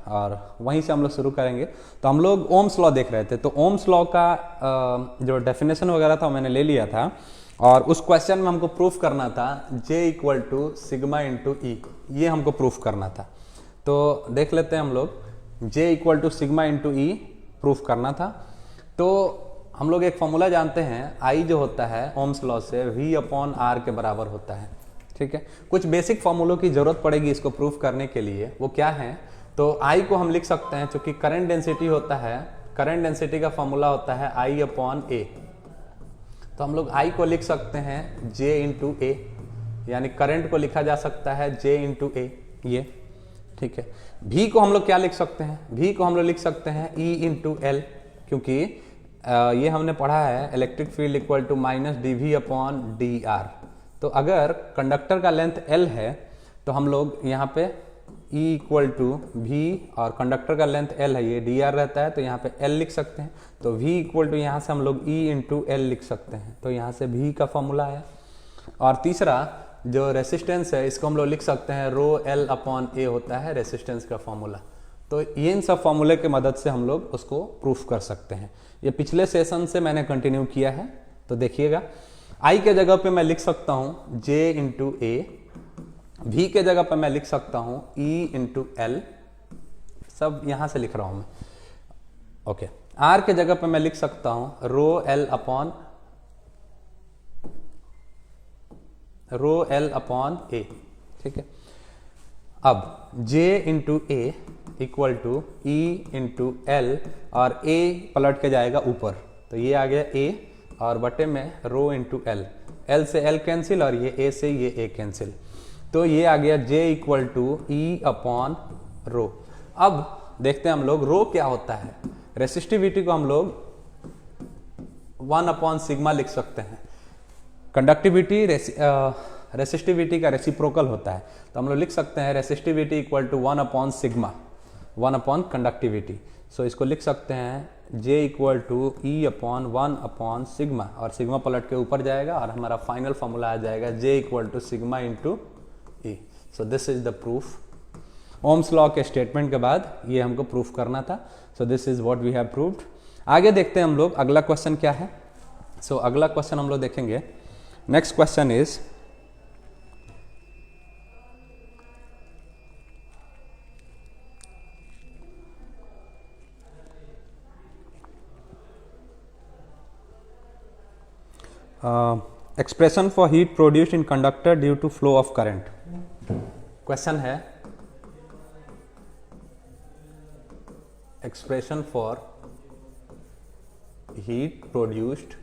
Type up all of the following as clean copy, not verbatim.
और वहीं से हम लोग शुरू करेंगे। तो हम लोग ओम्स लॉ देख रहे थे, तो ओम्स लॉ का जो डेफिनेशन वगैरह था मैंने ले लिया था, और उस क्वेश्चन में हमको प्रूफ करना था J equal to sigma into E, ये हमको प्रूफ करना था। तो देख लेते हैं हम लोग, J equal to sigma into E proof करना था। तो हम लोग एक फॉर्मूला जानते हैं, I जो होता है ओम्स लॉ से V अपॉन R के बराबर होता है, ठीक है। कुछ बेसिक फॉर्मूलों की जरूरत पड़ेगी इसको प्रूफ करने के लिए, वो क्या है, तो I को हम लिख सकते हैं, चूंकि करंट डेंसिटी होता है, करंट डेंसिटी का फॉर्मूला होता है I अपॉन A, तो हम लोग I को लिख सकते हैं J इंटू ए, यानी करंट को लिखा जा सकता है J इंटू ए, ये ठीक है। V को हम लोग क्या लिख सकते हैं, V को हम लोग लिख सकते हैं E इंटू एल, क्योंकि ये हमने पढ़ा है electric field equal to minus D V upon D R. तो अगर कंडक्टर का लेंथ L है तो हम लोग यहाँ पे E इक्वल टू V, और कंडक्टर का लेंथ L है, ये डी आर रहता है, तो यहाँ पे L लिख सकते हैं। तो V इक्वल टू यहाँ से हम लोग E इंटू एल लिख सकते हैं, तो यहाँ से V का फॉर्मूला है। और तीसरा जो रेसिस्टेंस है, इसको हम लोग लिख सकते हैं रो L अपॉन ए होता है रेसिस्टेंस का फॉर्मूला। तो ये इन सब फॉर्मूले की मदद से हम लोग उसको प्रूफ कर सकते हैं। ये पिछले सेशन से मैंने कंटिन्यू किया है, तो देखिएगा। I के जगह पे मैं लिख सकता हूँ J इंटू ए, V के जगह पे मैं लिख सकता हूँ E इंटू एल, सब यहाँ से लिख रहा हूँ मैं, ओके। R के जगह पे मैं लिख सकता हूँ रो L अपॉन ए, ठीक है। अब J into A equal to E into L, और A पलट के जाएगा ऊपर, तो ये आ गया A, और बटे में रो इंटू एल, L से L कैंसिल, और ये A से ये A कैंसिल, तो ये आ गया J equal to E upon rho. अब देखते हैं हम लोग रो क्या होता है। रेसिस्टिविटी को हम लोग 1 अपॉन सिग्मा लिख सकते हैं। कंडक्टिविटी रेसिस्टिविटी का रेसिप्रोकल होता है, तो हम लोग लिख सकते हैं resistivity equal to 1 upon sigma, 1 upon conductivity. So इसको लिख सकते हैं J equal to E upon 1 upon sigma, और सिग्मा पलट के ऊपर जाएगा, और हमारा फाइनल फॉर्मूला आ जाएगा J equal to sigma into E. So this is the proof. Ohm's law के स्टेटमेंट के बाद ये हमको प्रूफ करना था। So this is what we have proved. आगे देखते हैं हम लोग अगला क्वेश्चन क्या है। सो अगला क्वेश्चन हम लोग देखेंगे। Next question is expression for heat produced in conductor due to flow of current. Question है expression for heat produced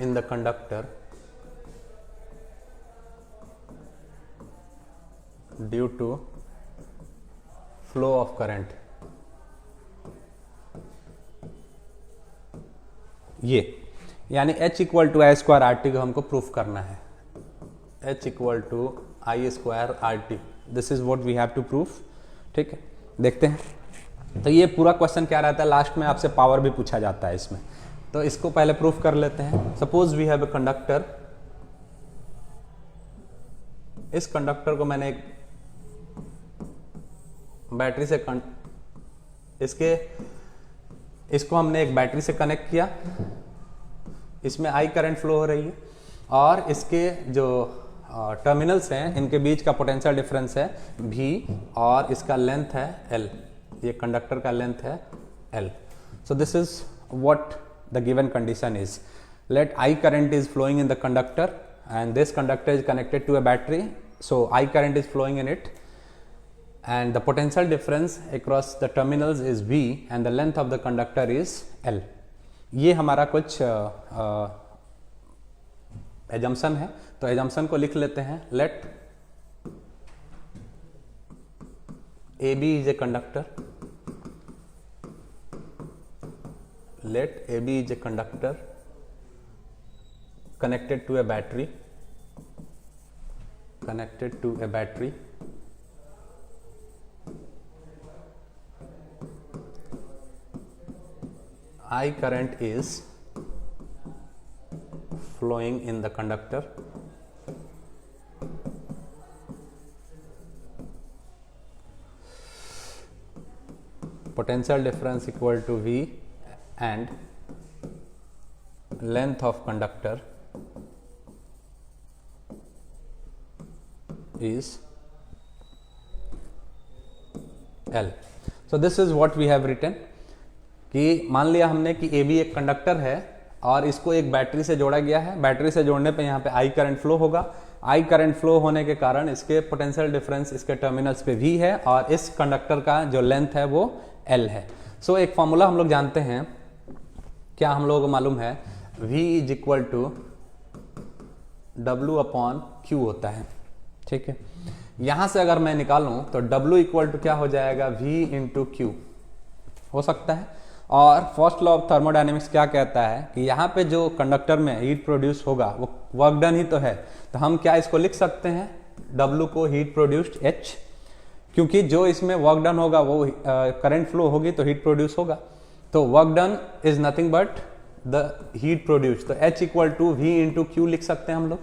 in the conductor due to flow of current। ये यानी H equal to I square R T को हमको proof करना है। H equal to I square R T, this is what we have to proof, ठीक है। देखते हैं। तो ये पूरा क्वेश्चन क्या रहता है, लास्ट में आपसे पावर भी पूछा जाता है इसमें, तो इसको पहले प्रूफ कर लेते हैं। Suppose we have a conductor, इस कंडक्टर को मैंने एक बैटरी से इसको हमने एक बैटरी से कनेक्ट किया, इसमें आई करंट फ्लो हो रही है, और इसके जो टर्मिनल्स हैं इनके बीच का पोटेंशियल डिफरेंस है V, और इसका लेंथ है L, ये कंडक्टर का लेंथ है L। So this is what the given condition is. Let I current is flowing in the conductor, and this conductor is connected to a battery, so I current is flowing in it, and the potential difference across the terminals is V, and the length of the conductor is L। ये हमारा कुछ assumption है, तो assumption को लिख लेते हैं। Let AB is a conductor, let AB is a conductor connected to a battery, I current is flowing in the conductor, potential difference equal to V and length of conductor is L. So this is what we have written कि मान लिया हमने कि AB एक conductor है और इसको एक बैटरी से जोड़ा गया है। बैटरी से जोड़ने पे यहाँ पे I करंट फ्लो होगा। I करंट फ्लो होने के कारण इसके पोटेंशियल डिफरेंस इसके टर्मिनल्स पे V है और इस कंडक्टर का जो लेंथ है वो L है। सो एक फॉर्मूला हम लोग जानते हैं, क्या हम लोगों को मालूम है, V is equal to W upon Q होता है। ठीक है, यहां से अगर मैं निकालूं तो W इक्वल टू क्या हो जाएगा, V इंटू क्यू हो सकता है। और फर्स्ट लॉ ऑफ थर्मोडायनेमिक्स क्या कहता है कि यहाँ पे जो कंडक्टर में हीट प्रोड्यूस होगा वो वर्क डन ही तो है, तो हम क्या इसको लिख सकते हैं, W को हीट प्रोड्यूस्ड H, क्योंकि जो इसमें वर्क डन होगा वो करंट फ्लो होगी तो हीट प्रोड्यूस होगा, तो work done is nothing but the heat produce, तो H equal to V into Q लिख सकते हैं हम लोग,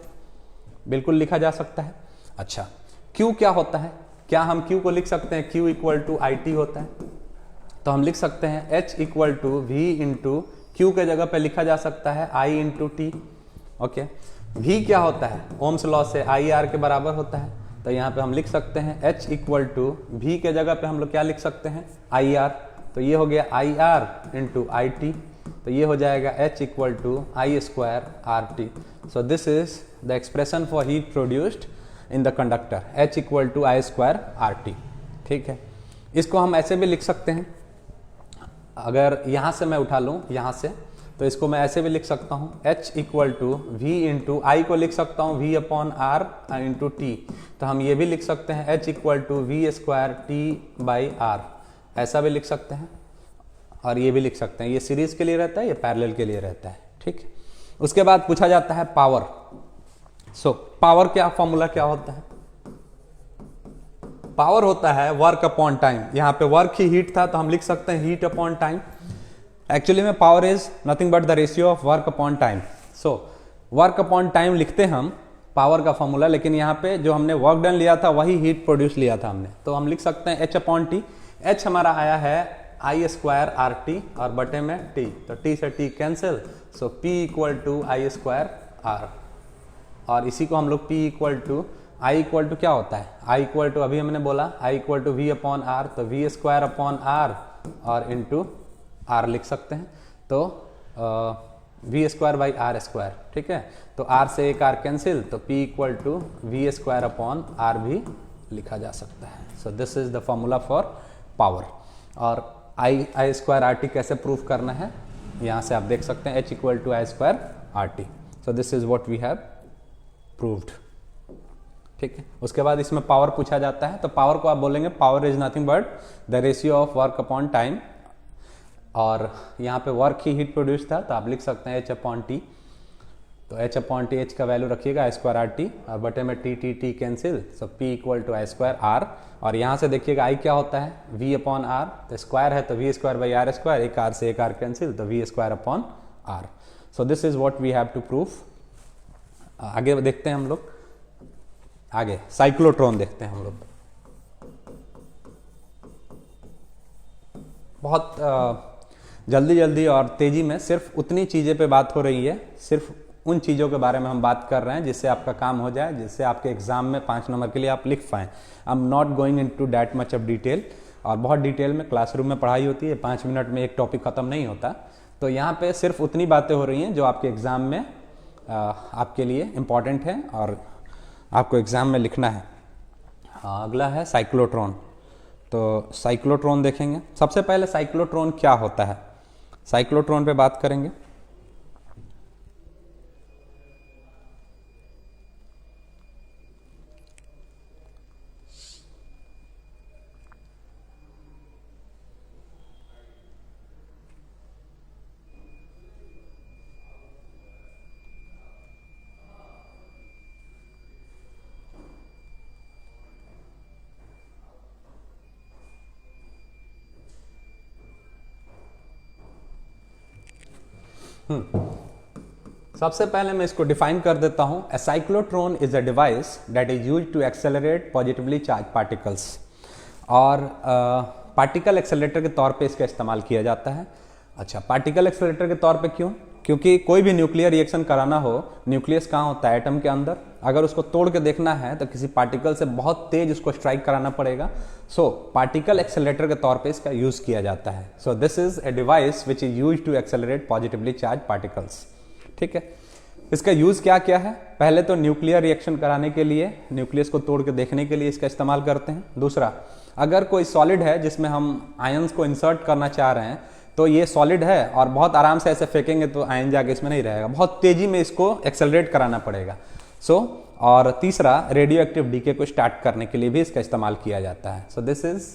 बिल्कुल लिखा जा सकता है। अच्छा, Q क्या होता है, क्या हम Q को लिख सकते हैं, Q इक्वल टू IT होता है, तो हम लिख सकते हैं H equal to V into Q के जगह पे लिखा जा सकता है I into T. Okay, V क्या होता है, ओम्स लॉ से IR के बराबर होता है, तो यहाँ पे हम लिख सकते हैं H इक्वल टू V के जगह पे हम लोग क्या लिख सकते हैं, IR, तो ये हो गया IR इंटू IT, तो ये हो जाएगा H equal to I square RT। So this is the expression for heat produced in the conductor, H equal to I square RT। ठीक है, इसको हम ऐसे भी लिख सकते हैं, अगर यहाँ से मैं उठा लूँ यहाँ से, तो इसको मैं ऐसे भी लिख सकता हूँ, H equal to V into I को लिख सकता हूँ V upon R into T, तो हम ये भी लिख सकते हैं H equal to V square T by R, ऐसा भी लिख सकते हैं और ये भी लिख सकते हैं। ये सीरीज के लिए रहता है, ये पैरेलल के लिए रहता है। ठीक, उसके बाद पूछा जाता है पावर। सो पावर क्या फॉर्मूला क्या होता है, पावर होता है वर्क अपॉन टाइम। यहाँ पे वर्क ही हीट था तो हम लिख सकते हैं हीट अपॉन टाइम। एक्चुअली में power is nothing but the ratio of work upon time. So work upon time लिखते हम पावर का फॉर्मूला, लेकिन यहाँ पे जो हमने वर्क डन लिया था वही हीट प्रोड्यूस लिया था हमने, तो हम लिख सकते हैं H अपॉन टी। H हमारा आया है I स्क्वायर RT और बटे में T, तो T से T cancel, so P equal to I square R, और इसी को हम लोग P equal to I equal to क्या होता है, I इक्वल टू अभी हमने बोला I equal to V upon R, तो V स्क्वायर अपॉन R और इंटू R लिख सकते हैं, तो V square by R square. ठीक है, तो R से एक R कैंसिल, तो P equal to V square upon R भी लिखा जा सकता है। So this is the formula for power. और I स्क्वायर RT कैसे प्रूफ करना है, यहाँ से आप देख सकते हैं H equal to I square RT। So this is what we have proved. ठीक है, उसके बाद इसमें पावर पूछा जाता है, तो पावर को आप बोलेंगे power is nothing but the ratio of work upon time, और यहाँ पे वर्क ही हीट प्रोड्यूस था तो आप लिख सकते हैं H अपॉन टी, तो H अपॉन टी H का वैल्यू रखिएगा I स्क्वायर RT और बटे में T cancel, so P equal to I square R, और यहाँ से देखिएगा I क्या होता है V अपॉन R, तो स्क्वायर है तो V square by R square, एक R से एक R कैंसिल, तो V square upon R। So this is what we have to proof. आगे देखते हैं हम लोग, आगे साइक्लोट्रॉन देखते हैं हम लोग। बहुत जल्दी जल्दी और तेजी में सिर्फ उतनी चीज़ें पे बात हो रही है, सिर्फ उन चीज़ों के बारे में हम बात कर रहे हैं जिससे आपका काम हो जाए, जिससे आपके एग्जाम में 5 नंबर के लिए आप लिख पाएँ। I am not going into that much of detail, और बहुत डिटेल में क्लासरूम में पढ़ाई होती है, 5 मिनट में एक टॉपिक ख़त्म नहीं होता, तो यहाँ पे सिर्फ उतनी बातें हो रही हैं जो आपके एग्ज़ाम में आपके लिए इम्पॉर्टेंट है और आपको एग्ज़ाम में लिखना है। अगला है साइक्लोट्रॉन। तो साइक्लोट्रॉन देखेंगे। सबसे पहले साइक्लोट्रॉन क्या होता है, साइक्लोट्रॉन पे बात करेंगे। सबसे पहले मैं इसको डिफाइन कर देता हूं। A cyclotron is a device that is used to accelerate positively charge particles. और पार्टिकल एक्सेलरेटर के तौर पे इसका इस्तेमाल किया जाता है। अच्छा, पार्टिकल एक्सेलरेटर के तौर पे क्यों? क्योंकि कोई भी न्यूक्लियर रिएक्शन कराना हो, न्यूक्लियस कहाँ होता है? एटम के अंदर। अगर उसको तोड़ के देखना है तो किसी पार्टिकल से बहुत तेज उसको स्ट्राइक कराना पड़ेगा। सो पार्टिकल एक्सेलरेटर के तौर पे इसका यूज किया जाता है। So this is a device which is used to accelerate positively charge particles. ठीक है, इसका यूज क्या क्या है? पहले तो न्यूक्लियर रिएक्शन कराने के लिए, न्यूक्लियस को तोड़ के देखने के लिए इसका इस्तेमाल करते हैं। दूसरा, अगर कोई सॉलिड है जिसमें हम आयंस को इंसर्ट करना चाह रहे हैं, तो ये सॉलिड है और बहुत आराम से ऐसे फेंकेंगे तो आयन जाके इसमें नहीं रहेगा, बहुत तेजी में इसको एक्सेलरेट कराना पड़ेगा। और तीसरा, रेडियो एक्टिव डीके को स्टार्ट करने के लिए भी इसका इस्तेमाल किया जाता है। So this is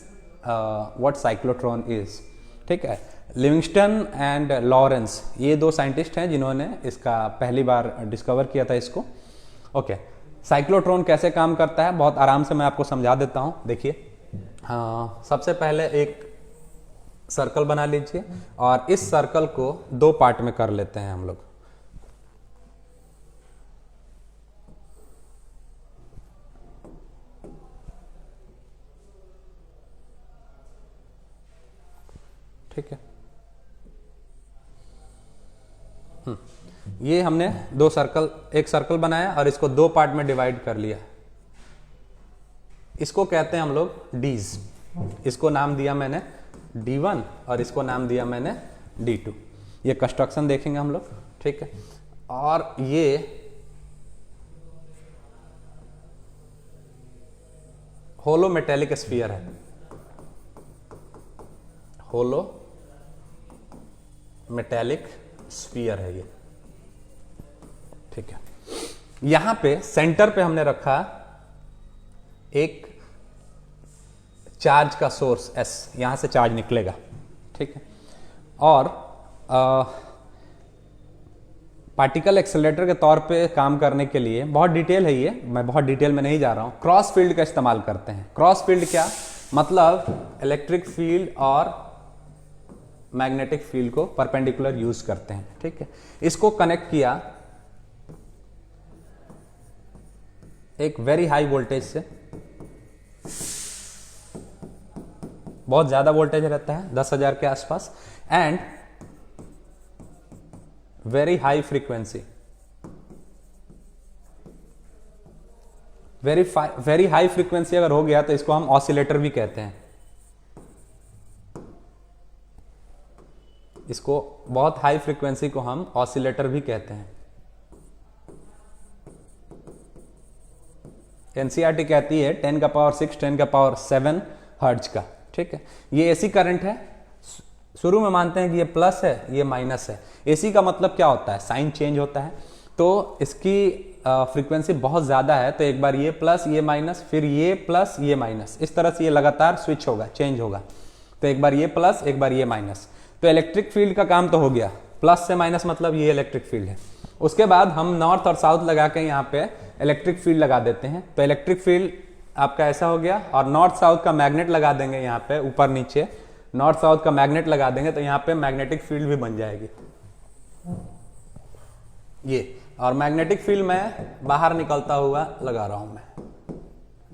what cyclotron is. ठीक है, लिविंगस्टन एंड लॉरेंस, ये दो साइंटिस्ट हैं जिन्होंने इसका पहली बार डिस्कवर किया था इसको। ओके, साइक्लोट्रॉन कैसे काम करता है बहुत आराम से मैं आपको समझा देता हूँ। देखिए, सबसे पहले एक सर्कल बना लीजिए और इस सर्कल को दो पार्ट में कर लेते हैं हम लोग। ठीक है, ये हमने एक सर्कल बनाया और इसको दो पार्ट में डिवाइड कर लिया। इसको कहते हैं हम लोग डीज। इसको नाम दिया मैंने D1 और इसको नाम दिया मैंने D2। ये कंस्ट्रक्शन देखेंगे हम लोग। ठीक है, और ये होलो मेटेलिक स्फीयर है, होलो मेटेलिक स्फीयर है ये। ठीक है, यहां पे सेंटर पे हमने रखा एक चार्ज का सोर्स S, यहां से चार्ज निकलेगा। ठीक है, और पार्टिकल एक्सेलरेटर के तौर पे काम करने के लिए, बहुत डिटेल है ये, मैं बहुत डिटेल में नहीं जा रहा हूं, क्रॉस फील्ड का इस्तेमाल करते हैं। क्रॉस फील्ड क्या मतलब? इलेक्ट्रिक फील्ड और मैग्नेटिक फील्ड को परपेंडिकुलर यूज करते हैं। ठीक है, इसको कनेक्ट किया एक वेरी हाई वोल्टेज से, बहुत ज्यादा वोल्टेज रहता है 10,000 के आसपास, and very high frequency. Very high frequency अगर हो गया तो इसको हम ऑसिलेटर भी कहते हैं। इसको बहुत हाई फ्रीक्वेंसी को हम ऑसिलेटर भी कहते हैं। एनसीईआरटी कहती है 10⁻⁶, 10⁻⁷ हर्ट्ज का। ठीक है, ये एसी करंट है। शुरू में मानते हैं कि ये प्लस है, ये माइनस है। एसी का मतलब क्या होता है? साइन चेंज होता है। तो इसकी फ्रीक्वेंसी बहुत ज्यादा है तो एक बार ये प्लस, ये माइनस, फिर ये प्लस, ये माइनस, इस तरह से ये लगातार स्विच होगा, चेंज होगा। तो एक बार ये प्लस, एक बार ये माइनस। तो इलेक्ट्रिक फील्ड का काम तो हो गया, प्लस से माइनस मतलब ये इलेक्ट्रिक फील्ड है। उसके बाद हम नॉर्थ और साउथ लगा के यहाँ पे इलेक्ट्रिक फील्ड लगा देते हैं। तो इलेक्ट्रिक फील्ड आपका ऐसा हो गया, और नॉर्थ साउथ का मैग्नेट लगा देंगे यहाँ पे ऊपर नीचे, नॉर्थ साउथ का मैग्नेट लगा देंगे तो यहाँ पे मैग्नेटिक फील्ड भी बन जाएगी ये। और मैग्नेटिक फील्ड मैं बाहर निकलता हुआ लगा रहा हूं, मैं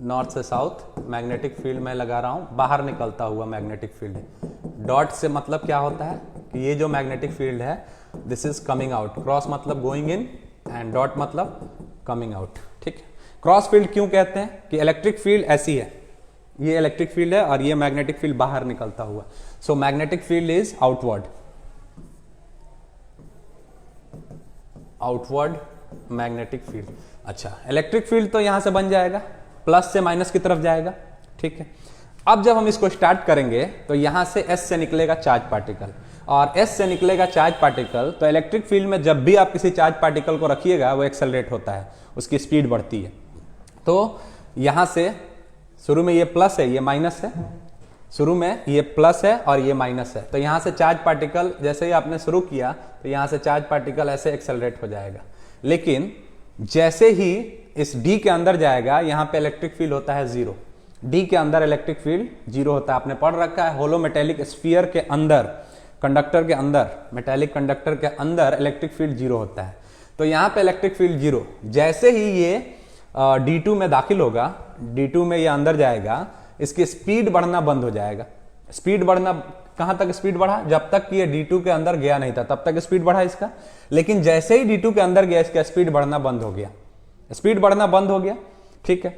नॉर्थ से साउथ मैग्नेटिक फील्ड में लगा रहा हूं, बाहर निकलता हुआ मैग्नेटिक फील्ड। डॉट से मतलब क्या होता है कि ये जो मैग्नेटिक फील्ड है this is coming out, cross मतलब गोइंग इन एंड डॉट मतलब कमिंग आउट। ठीक है, क्रॉस फील्ड क्यों कहते हैं कि इलेक्ट्रिक फील्ड ऐसी है, ये इलेक्ट्रिक फील्ड है और ये मैग्नेटिक फील्ड बाहर निकलता हुआ। So magnetic field is outward, outward magnetic field. अच्छा, इलेक्ट्रिक फील्ड तो यहां से बन जाएगा, प्लस से माइनस की तरफ जाएगा। ठीक है, अब जब हम इसको स्टार्ट करेंगे तो यहां से S से निकलेगा चार्ज पार्टिकल, और S से निकलेगा चार्ज पार्टिकल। तो इलेक्ट्रिक फील्ड में जब भी आप किसी चार्ज पार्टिकल को रखिएगा वो एक्सेलरेट होता है, उसकी स्पीड बढ़ती है। तो यहां से शुरू में ये प्लस है, ये माइनस है, शुरू में ये प्लस है और ये माइनस है। तो यहां से चार्ज पार्टिकल जैसे ही आपने शुरू किया तो यहां से चार्ज पार्टिकल ऐसे एक्सेलरेट हो जाएगा। लेकिन जैसे ही इस D के अंदर जाएगा, यहां पे इलेक्ट्रिक फील्ड होता है 0। D के अंदर इलेक्ट्रिक फील्ड 0 होता है। आपने पढ़ रखा है होलो मेटेलिक स्फीयर के अंदर, कंडक्टर के अंदर, मेटेलिक कंडक्टर के अंदर इलेक्ट्रिक फील्ड 0 होता है। तो यहां पे इलेक्ट्रिक फील्ड 0, जैसे ही ये D2 में दाखिल होगा, D2 में ये अंदर जाएगा, इसकी स्पीड बढ़ना बंद हो जाएगा। स्पीड बढ़ना, कहां तक स्पीड बढ़ा, जब तक कि ये D2 के अंदर गया नहीं था तब तक स्पीड बढ़ा इसका, लेकिन जैसे ही D2 के अंदर गया इसका स्पीड बढ़ना बंद हो गया, स्पीड बढ़ना बंद हो गया। ठीक है,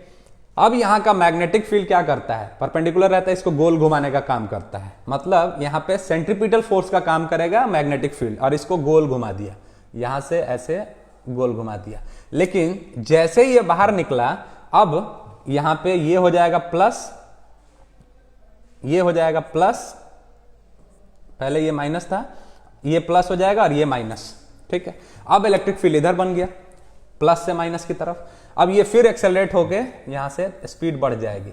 अब यहां का मैग्नेटिक फील्ड क्या करता है, परपेंडिकुलर रहता है, इसको गोल घुमाने का काम करता है, मतलब यहां पे सेंट्रीपिटल फोर्स का काम करेगा मैग्नेटिक फील्ड, और इसको गोल घुमा दिया, यहां से ऐसे गोल घुमा दिया। लेकिन जैसे ही ये बाहर निकला, अब यहां पे ये हो जाएगा प्लस, ये हो जाएगा प्लस, पहले ये माइनस था, ये प्लस हो जाएगा और ये माइनस। ठीक है, अब इलेक्ट्रिक फील्ड इधर बन गया प्लस से माइनस की तरफ। अब ये फिर एक्सेलरेट होके यहां से स्पीड बढ़ जाएगी।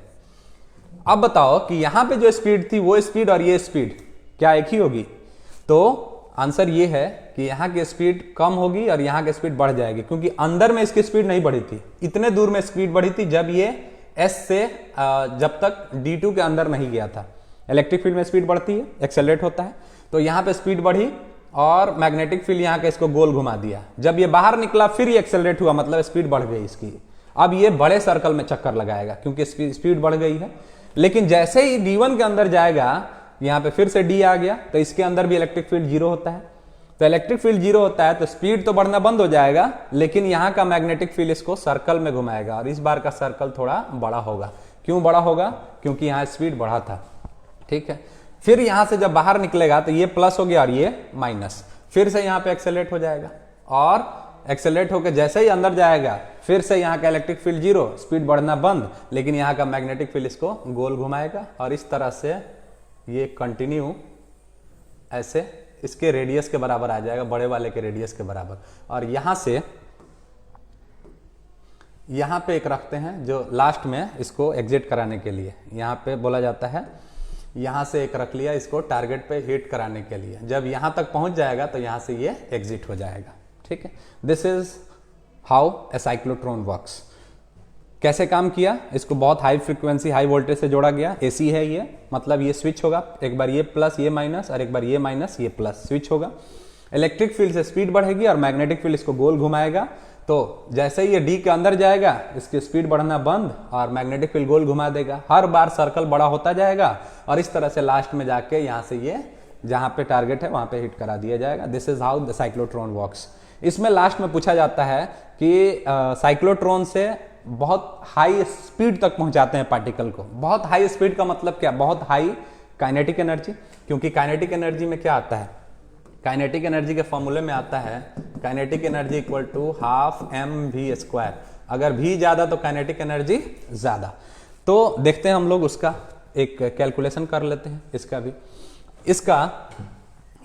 अब बताओ कि यहां पे जो स्पीड थी वो स्पीड और ये स्पीड क्या एक ही होगी? तो आंसर ये है कि यहाँ की स्पीड कम होगी और यहाँ की स्पीड बढ़ जाएगी, क्योंकि अंदर में इसकी स्पीड नहीं बढ़ी थी, इतने दूर में स्पीड बढ़ी थी जब ये S से जब तक D2 के अंदर नहीं गया था। इलेक्ट्रिक फील्ड में स्पीड बढ़ती है, एक्सेलरेट होता है, तो यहाँ पे स्पीड बढ़ी और मैग्नेटिक फील्ड यहाँ के इसको गोल घुमा दिया। जब ये बाहर निकला फिर ये एक्सेलरेट हुआ, मतलब स्पीड बढ़ गई इसकी। अब ये बड़े सर्कल में चक्कर लगाएगा क्योंकि स्पीड बढ़ गई है। लेकिन जैसे ही D1 के अंदर जाएगा, यहाँ पे फिर से D आ गया, तो इसके अंदर भी इलेक्ट्रिक फील्ड जीरो होता है। तो इलेक्ट्रिक फील्ड जीरो होता है तो स्पीड तो बढ़ना बंद हो जाएगा, लेकिन यहाँ का मैग्नेटिक फील्ड इसको सर्कल में घुमाएगा, और इस बार का सर्कल थोड़ा बड़ा होगा। क्यों बड़ा होगा? क्योंकि यहाँ स्पीड बढ़ा था। ठीक है, फिर यहां से जब बाहर निकलेगा तो ये प्लस हो गया और ये माइनस, फिर से यहां पे एक्सेलरेट हो जाएगा, और एक्सेलरेट होकर जैसे ही अंदर जाएगा फिर से यहाँ का इलेक्ट्रिक फील्ड जीरो, स्पीड बढ़ना बंद, लेकिन यहाँ का मैग्नेटिक फील्ड इसको गोल घुमाएगा, और इस तरह से ये कंटिन्यू ऐसे इसके रेडियस के बराबर आ जाएगा, बड़े वाले के रेडियस के बराबर। और यहां से यहां पे एक रखते हैं जो लास्ट में इसको एग्जिट कराने के लिए, यहां पे बोला जाता है, यहां से एक रख लिया इसको टारगेट पे हिट कराने के लिए। जब यहां तक पहुंच जाएगा तो यहां से ये एग्जिट हो जाएगा। ठीक है, this is how a cyclotron works. कैसे काम किया? इसको बहुत हाई फ्रीक्वेंसी हाई वोल्टेज से जोड़ा गया, एसी है ये, मतलब ये स्विच होगा, एक बार ये प्लस ये माइनस और एक बार ये माइनस ये प्लस, स्विच होगा। इलेक्ट्रिक फील्ड से स्पीड बढ़ेगी और मैग्नेटिक फील्ड इसको गोल घुमाएगा। तो जैसे ही ये डी के अंदर जाएगा इसकी स्पीड बढ़ना बंद और मैग्नेटिक फील्ड गोल घुमा देगा, हर बार सर्कल बड़ा होता जाएगा, और इस तरह से लास्ट में जाके यहाँ से ये जहाँ पे टारगेट है वहां पे हिट करा दिया जाएगा। This is how the cyclotron works. इसमें लास्ट में पूछा जाता है कि साइक्लोट्रॉन से बहुत हाई स्पीड तक पहुंचाते हैं पार्टिकल को। बहुत हाई स्पीड का मतलब क्या? बहुत हाई काइनेटिक एनर्जी, क्योंकि काइनेटिक एनर्जी में क्या आता है? काइनेटिक एनर्जी के फॉर्मूले में आता है kinetic energy equal to half mv²। अगर v ज्यादा तो काइनेटिक एनर्जी ज्यादा। तो देखते हैं हम लोग उसका एक कैलकुलेशन कर लेते हैं, इसका भी, इसका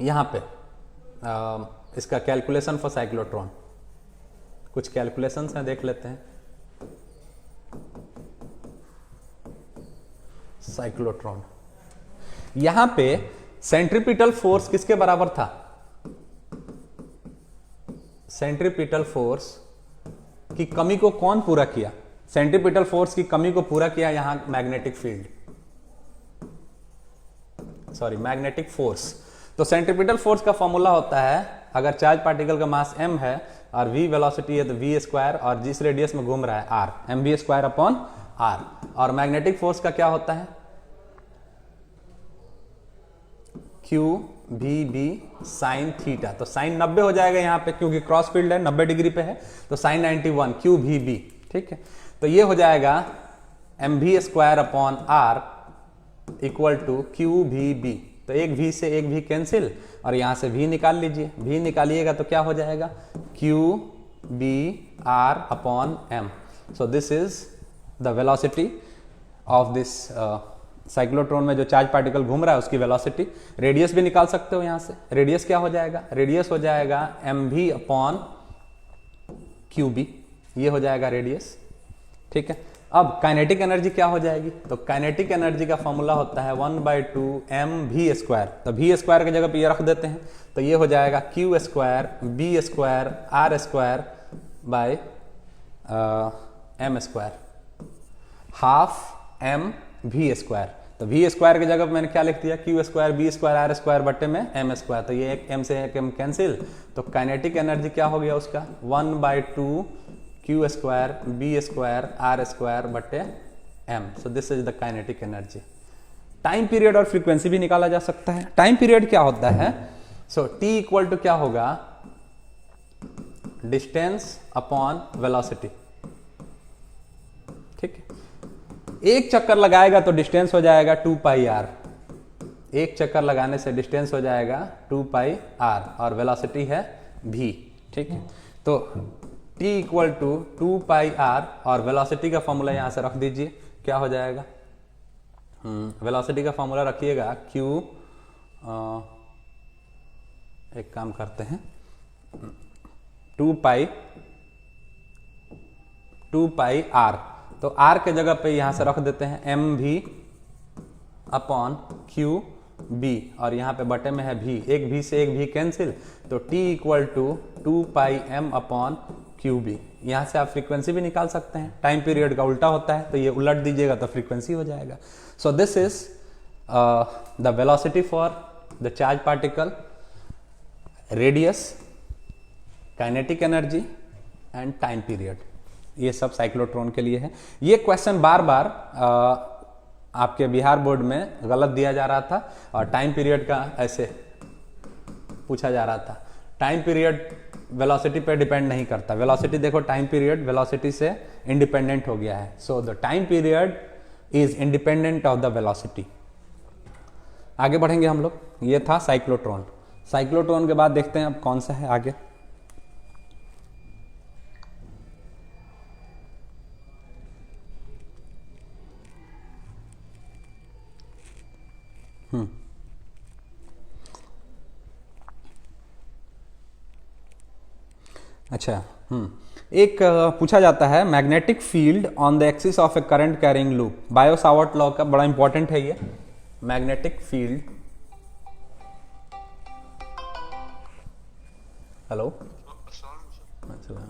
यहाँ पे इसका कैलकुलेशन फॉर साइक्लोट्रॉन, कुछ कैलकुलेशंस हैं, देख लेते हैं। साइक्लोट्रॉन, यहां पे सेंट्रीपिटल फोर्स किसके बराबर था? सेंट्रीपिटल फोर्स की कमी को कौन पूरा किया? सेंट्रीपिटल फोर्स की कमी को पूरा किया यहां magnetic field, sorry magnetic force. तो सेंट्रीपिटल फोर्स का फॉर्मूला होता है, अगर चार्ज पार्टिकल का मास m है और v वेलोसिटी है तो v², और जिस रेडियस में घूम रहा है r, mv²/r। और मैग्नेटिक फोर्स का क्या होता है? QVB sine theta. तो साइन 90 हो जाएगा यहाँ पे, क्योंकि क्रॉस फील्ड है, 90 डिग्री पे है, तो साइन 91 QVB। ठीक है, तो ये हो जाएगा mv²/r इक्वल टू QVB। तो एक v से एक v कैंसिल, और यहां से v निकाल लीजिए, v निकालिएगा तो क्या हो जाएगा? QBr/m। So this is the velocity of this cyclotron में जो चार्ज पार्टिकल घूम रहा है उसकी वेलोसिटी। रेडियस भी निकाल सकते हो यहां से। रेडियस क्या हो जाएगा? रेडियस हो जाएगा mv/qb, ये हो जाएगा रेडियस। ठीक है, अब काइनेटिक एनर्जी क्या हो जाएगी? तो काइनेटिक एनर्जी का फॉर्मूला होता है 1/2 mv²। तो v² की जगह पे ये रख देते हैं, तो ये हो जाएगा q² b² r² m², half mv²। तो v² की जगह पे मैंने क्या लिख दिया? q² b² r² बट्टे में m²। तो ये एक m से एक m कैंसिल, तो काइनेटिक एनर्जी क्या हो गया उसका? 1/2 q² b² r² बट्टे m। So this is the kinetic energy. Time period और फ्रीक्वेंसी भी निकाला जा सकता है। टाइम पीरियड क्या होता है? सो टी इक्वल टू क्या होगा? Distance upon velocity. ठीक है, एक चक्कर लगाएगा तो डिस्टेंस हो जाएगा 2 पाई आर। एक चक्कर लगाने से डिस्टेंस हो जाएगा 2 पाई आर और वेलोसिटी है v। ठीक है, तो t equal to 2 pi R और वेलोसिटी का फॉर्मूला यहां से रख दीजिए, क्या हो जाएगा? वेलोसिटी का फॉर्मूला रखिएगा q, एक काम करते हैं, 2 पाई आर, तो r के जगह पे यहां से रख देते हैं mv अपॉन क्यू बी और यहाँ पे बटे में है v, एक v से एक v कैंसिल, तो t equal to 2 pi m upon Q B. यहाँ से आप फ्रीक्वेंसी भी निकाल सकते हैं, टाइम पीरियड का उल्टा होता है तो ये उलट दीजिएगा तो फ्रीक्वेंसी हो जाएगा। सो this is the velocity for the charge particle, radius, kinetic energy and time period. ये सब साइक्लोट्रॉन के लिए है। ये क्वेश्चन बार बार आपके बिहार बोर्ड में गलत दिया जा रहा था और टाइम पीरियड का ऐसे पूछा जा रहा था। टाइम पीरियड वेलोसिटी पे डिपेंड नहीं करता। वेलोसिटी देखो, टाइम पीरियड वेलोसिटी से इंडिपेंडेंट हो गया है। So the time period is independent of the velocity. आगे बढ़ेंगे हम लोग। ये था साइक्लोट्रॉन। साइक्लोट्रॉन के बाद देखते हैं अब कौन सा है आगे। अच्छा, एक पूछा जाता है magnetic field on the axis of A current carrying loop. Biot Savart law का बड़ा इंपॉर्टेंट है ये। मैग्नेटिक फील्ड, हेलो, अच्छा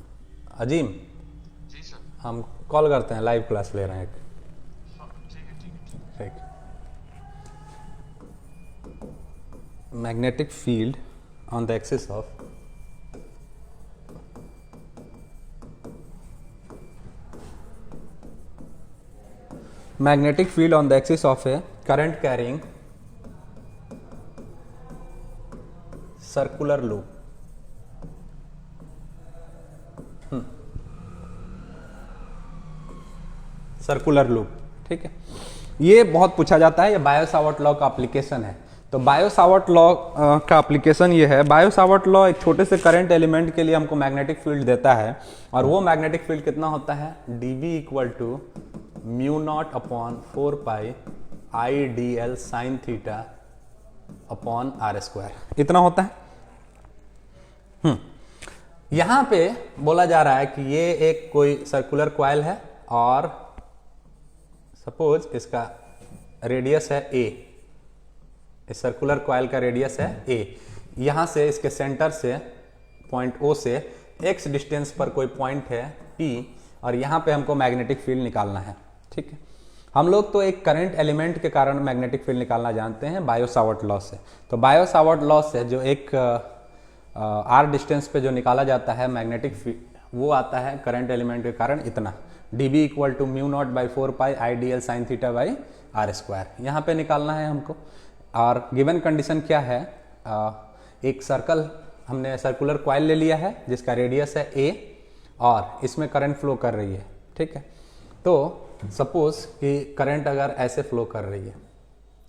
अजीम जी सर, हम कॉल करते हैं, लाइव क्लास ले रहे हैं एक। ठीक। Magnetic field on the axis of magnetic field on the axis of a current carrying circular loop। Circular loop, ठीक है। ये बहुत पूछा जाता है, ये बायो सावर्ट लॉ का एप्लीकेशन है। तो बायो सावर्ट लॉ का एप्लीकेशन ये है, बायो सावर्ट लॉ एक छोटे से करंट एलिमेंट के लिए हमको मैग्नेटिक फील्ड देता है और वो मैग्नेटिक फील्ड कितना होता है? dB equal to mu naught upon 4 pi I D L sine theta upon R square, इतना होता है। यहां पे बोला जा रहा है कि ये एक कोई सर्कुलर कॉइल है और सपोज इसका रेडियस है a, इस सर्कुलर कॉइल का रेडियस है a। यहां से इसके सेंटर से पॉइंट O से x डिस्टेंस पर कोई पॉइंट है P और यहां पे हमको मैग्नेटिक फील्ड निकालना है। ठीक है, हम लोग तो एक करंट एलिमेंट के कारण मैग्नेटिक फील्ड निकालना जानते हैं बायो सावर्ट लॉ से। तो बायो सावर्ट लॉ से जो एक r डिस्टेंस पे जो निकाला जाता है मैग्नेटिक फील्ड, वो आता है करंट एलिमेंट के कारण इतना, dB equal to mu naught by 4 pi I D L sine theta by R square. यहाँ पे निकालना है हमको। और गिवन कंडीशन क्या है? एक सर्कल, हमने सर्कुलर कॉइल ले लिया है जिसका रेडियस है a और इसमें करंट फ्लो कर रही है। ठीक है, तो सपोज कि करंट अगर ऐसे फ्लो कर रही है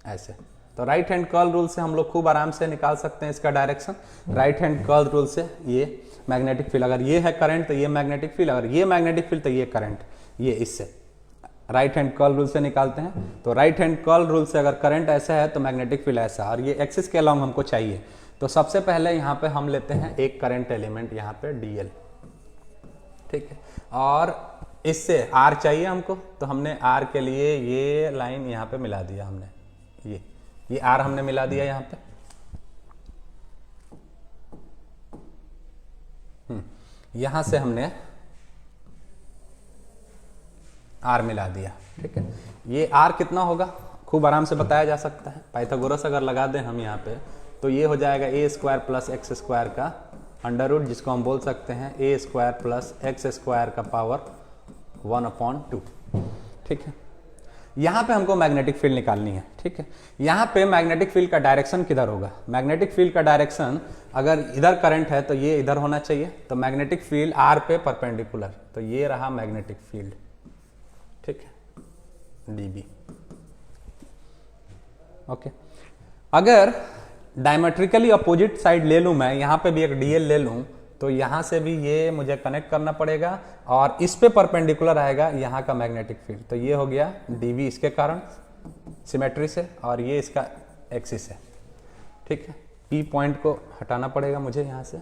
ऐसे, तो राइट हैंड कर्ल रूल से हम लोग खूब आराम से निकाल सकते हैं इसका direction. Right hand curl rule से ये मैग्नेटिक फील्ड, अगर ये है करंट तो ये मैग्नेटिक फील्ड, अगर ये मैग्नेटिक फील्ड तो ये करंट, ये इससे राइट हैंड कर्ल रूल से निकालते हैं। तो राइट हैंड कर्ल रूल से अगर करंट ऐसा है तो मैग्नेटिक फील्ड ऐसा, और ये एक्सिस के अलॉन्ग हमको चाहिए। तो सबसे पहले यहाँ पे हम लेते हैं एक करंट एलिमेंट यहाँ पे dl। ठीक है, और इससे r चाहिए हमको, तो हमने r के लिए ये लाइन यहाँ पे मिला दिया हमने, ये r हमने मिला दिया यहाँ पे। यहां से हमने r मिला दिया। ठीक है, ये r कितना होगा खूब आराम से बताया जा सकता है। पाइथागोरस अगर लगा दें हम यहाँ पे तो ये हो जाएगा a square plus x square का अंडर रूट, जिसको हम बोल सकते हैं a square plus x square का पावर 1/2। ठीक है, यहां पे हमको मैग्नेटिक फील्ड निकालनी है, ठीक है। यहां पे मैग्नेटिक फील्ड का डायरेक्शन किधर होगा? मैग्नेटिक फील्ड का डायरेक्शन अगर इधर करंट है तो ये इधर होना चाहिए, तो मैग्नेटिक फील्ड आर पे परपेंडिकुलर, तो ये रहा मैग्नेटिक फील्ड, ठीक है, डीबी। ओके, अगर डायमेट्रिकली अपोजिट साइड ले लूं, मैं यहां पे भी एक डीएल ले लूं, तो यहां से भी ये मुझे कनेक्ट करना पड़ेगा और इस पे परपेंडिकुलर आएगा यहां का मैग्नेटिक फील्ड, तो ये हो गया डीवी इसके कारण सिमेट्री से, और ये इसका एक्सिस है, ठीक है। पी पॉइंट को हटाना पड़ेगा मुझे यहां से,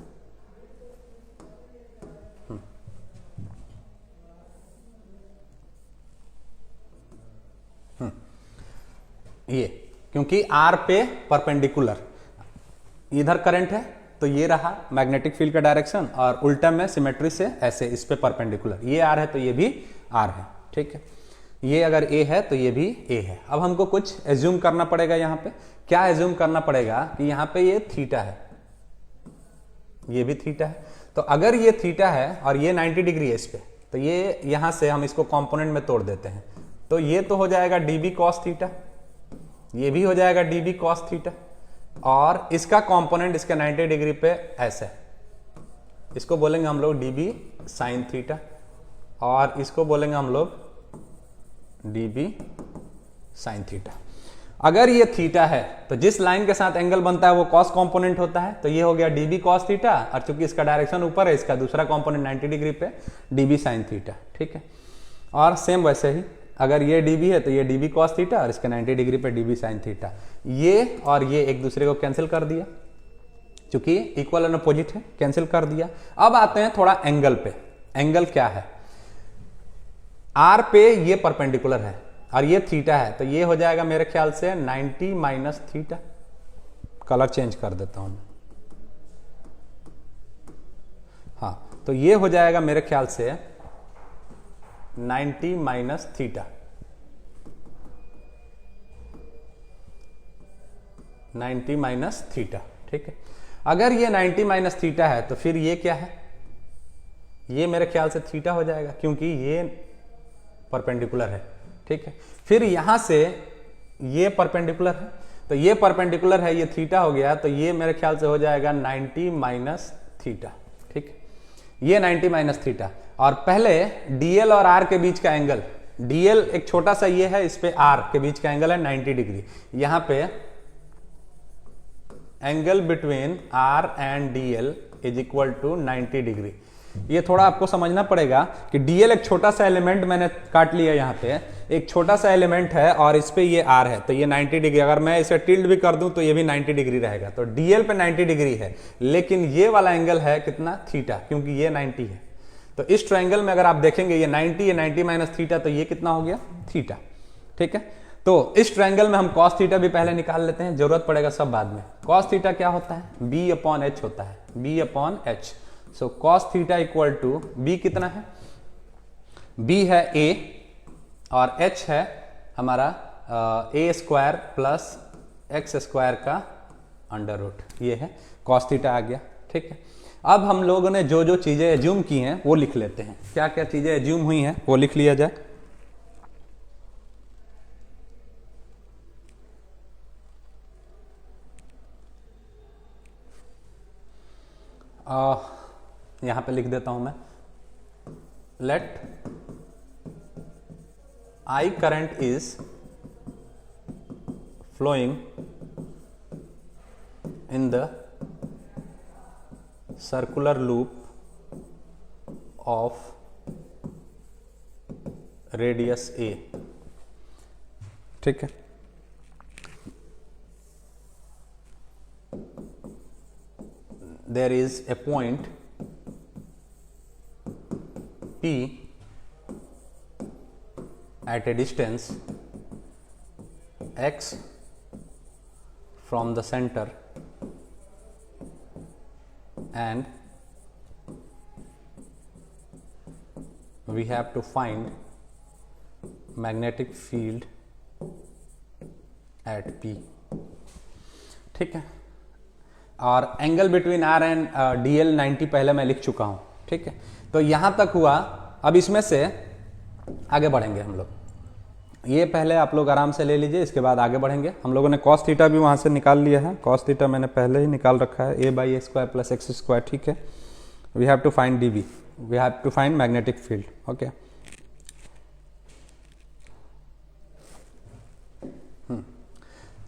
ये क्योंकि आर पे परपेंडिकुलर इधर करंट है, तो ये रहा मैग्नेटिक फील्ड का डायरेक्शन, और उल्टा में सिमेट्री से ऐसे इस पे परपेंडिकुलर, ये आर है तो ये भी आर है, ठीक है। ये अगर ए है तो ये भी ए है। अब हमको कुछ एज्यूम करना पड़ेगा, यहाँ पे क्या एज्यूम करना पड़ेगा कि यहाँ पे ये थीटा है, ये भी थीटा है, तो अगर ये थीटा है और ये 90 डिग्री है इस पे, तो ये यहां से हम इसको कंपोनेंट में तोड़ देते हैं, तो ये तो हो जाएगा डीबी कॉस थीटा, ये भी हो जाएगा डीबी कॉस थीटा, और इसका कंपोनेंट इसके 90 डिग्री पे ऐसे, इसको बोलेंगे हम लोग डीबी साइन थीटा, और इसको बोलेंगे हम लोग डीबी साइन थीटा। अगर ये थीटा है तो जिस लाइन के साथ एंगल बनता है वो कॉस कंपोनेंट होता है, तो ये हो गया डीबी कॉस थीटा, और चूंकि इसका डायरेक्शन ऊपर है, इसका दूसरा कंपोनेंट 90 डिग्री पे डीबी साइन थीटा, ठीक है। और सेम वैसे ही अगर ये डीबी है तो ये डीबी कॉस थीटा, और इसके 90 डिग्री पे डीबी साइन थीटा, ये और ये एक दूसरे को कैंसिल कर दिया, चूंकि इक्वल एंड अपोजिट है, कैंसिल कर दिया। अब आते हैं थोड़ा एंगल पे। एंगल क्या है? आर पे ये परपेंडिकुलर है और ये थीटा है, तो ये हो जाएगा मेरे ख्याल से 90 माइनस थीटा। कलर चेंज कर देता हूं, हाँ, तो ये हो जाएगा मेरे ख्याल से 90 माइनस थीटा, 90 माइनस थीटा, ठीक है। अगर ये 90 माइनस थीटा है तो फिर ये क्या है? ये मेरे ख्याल से थीटा हो जाएगा, क्योंकि ये परपेंडिकुलर है, ठीक है। फिर यहां से ये परपेंडिकुलर है, तो ये परपेंडिकुलर है, ये थीटा हो गया, तो ये मेरे ख्याल से हो जाएगा 90 माइनस थीटा, ठीक है। ये 90 माइनस थीटा, और पहले डीएल और आर के बीच का एंगल, डीएल एक छोटा सा ये है, इस पे आर के बीच का एंगल है 90 डिग्री। यहां पे angle between R and DL is equal to 90 degree. ये थोड़ा आपको समझना पड़ेगा कि डीएल एक छोटा सा एलिमेंट मैंने काट लिया, यहाँ पे एक छोटा सा एलिमेंट है और इस पे ये आर है, तो ये 90 डिग्री, अगर मैं इसे टिल्ड भी कर दूं तो ये भी 90 डिग्री रहेगा। तो डीएल पे 90 डिग्री है, लेकिन ये वाला एंगल है कितना? थीटा, क्योंकि ये 90 है। तो इस ट्रायंगल में अगर आप देखेंगे ये 90 है, 90 माइनस थीटा, तो ये कितना हो गया? थीटा, ठीक है। तो इस ट्रायंगल में हम कॉस थीटा भी पहले निकाल लेते हैं, जरूरत पड़ेगा सब बाद में। कॉस थीटा क्या होता है? बी अपॉन एच होता है, B upon H. So cos theta equal to B कितना है? बी है ए और एच है हमारा A square plus x square का अंडर रूट, ये है कॉस थीटा आ गया, ठीक है। अब हम लोगों ने जो जो चीजें एज्यूम की हैं वो लिख लेते हैं। क्या क्या चीजें एज्यूम हुई हैं वो लिख लिया जाए। यहां पे लिख देता हूं मैं, late I current is flowing in the circular loop of radius A, ठीक है। There is a point P at a distance x from the center, and we have to find magnetic field at P, ठीक है। और angle between R and DL 90 पहले मैं लिख चुका हूं, ठीक है। तो यहां तक हुआ। अब इसमें से आगे बढ़ेंगे हम लोग। ये पहले आप लोग आराम से ले लीजिए, इसके बाद आगे बढ़ेंगे। हम लोगों ने कॉस थीटा भी वहाँ से निकाल लिया है, कॉस थीटा मैंने पहले ही निकाल रखा है, a/a² + x², ठीक है। We have to find dB, we have to find magnetic field, okay.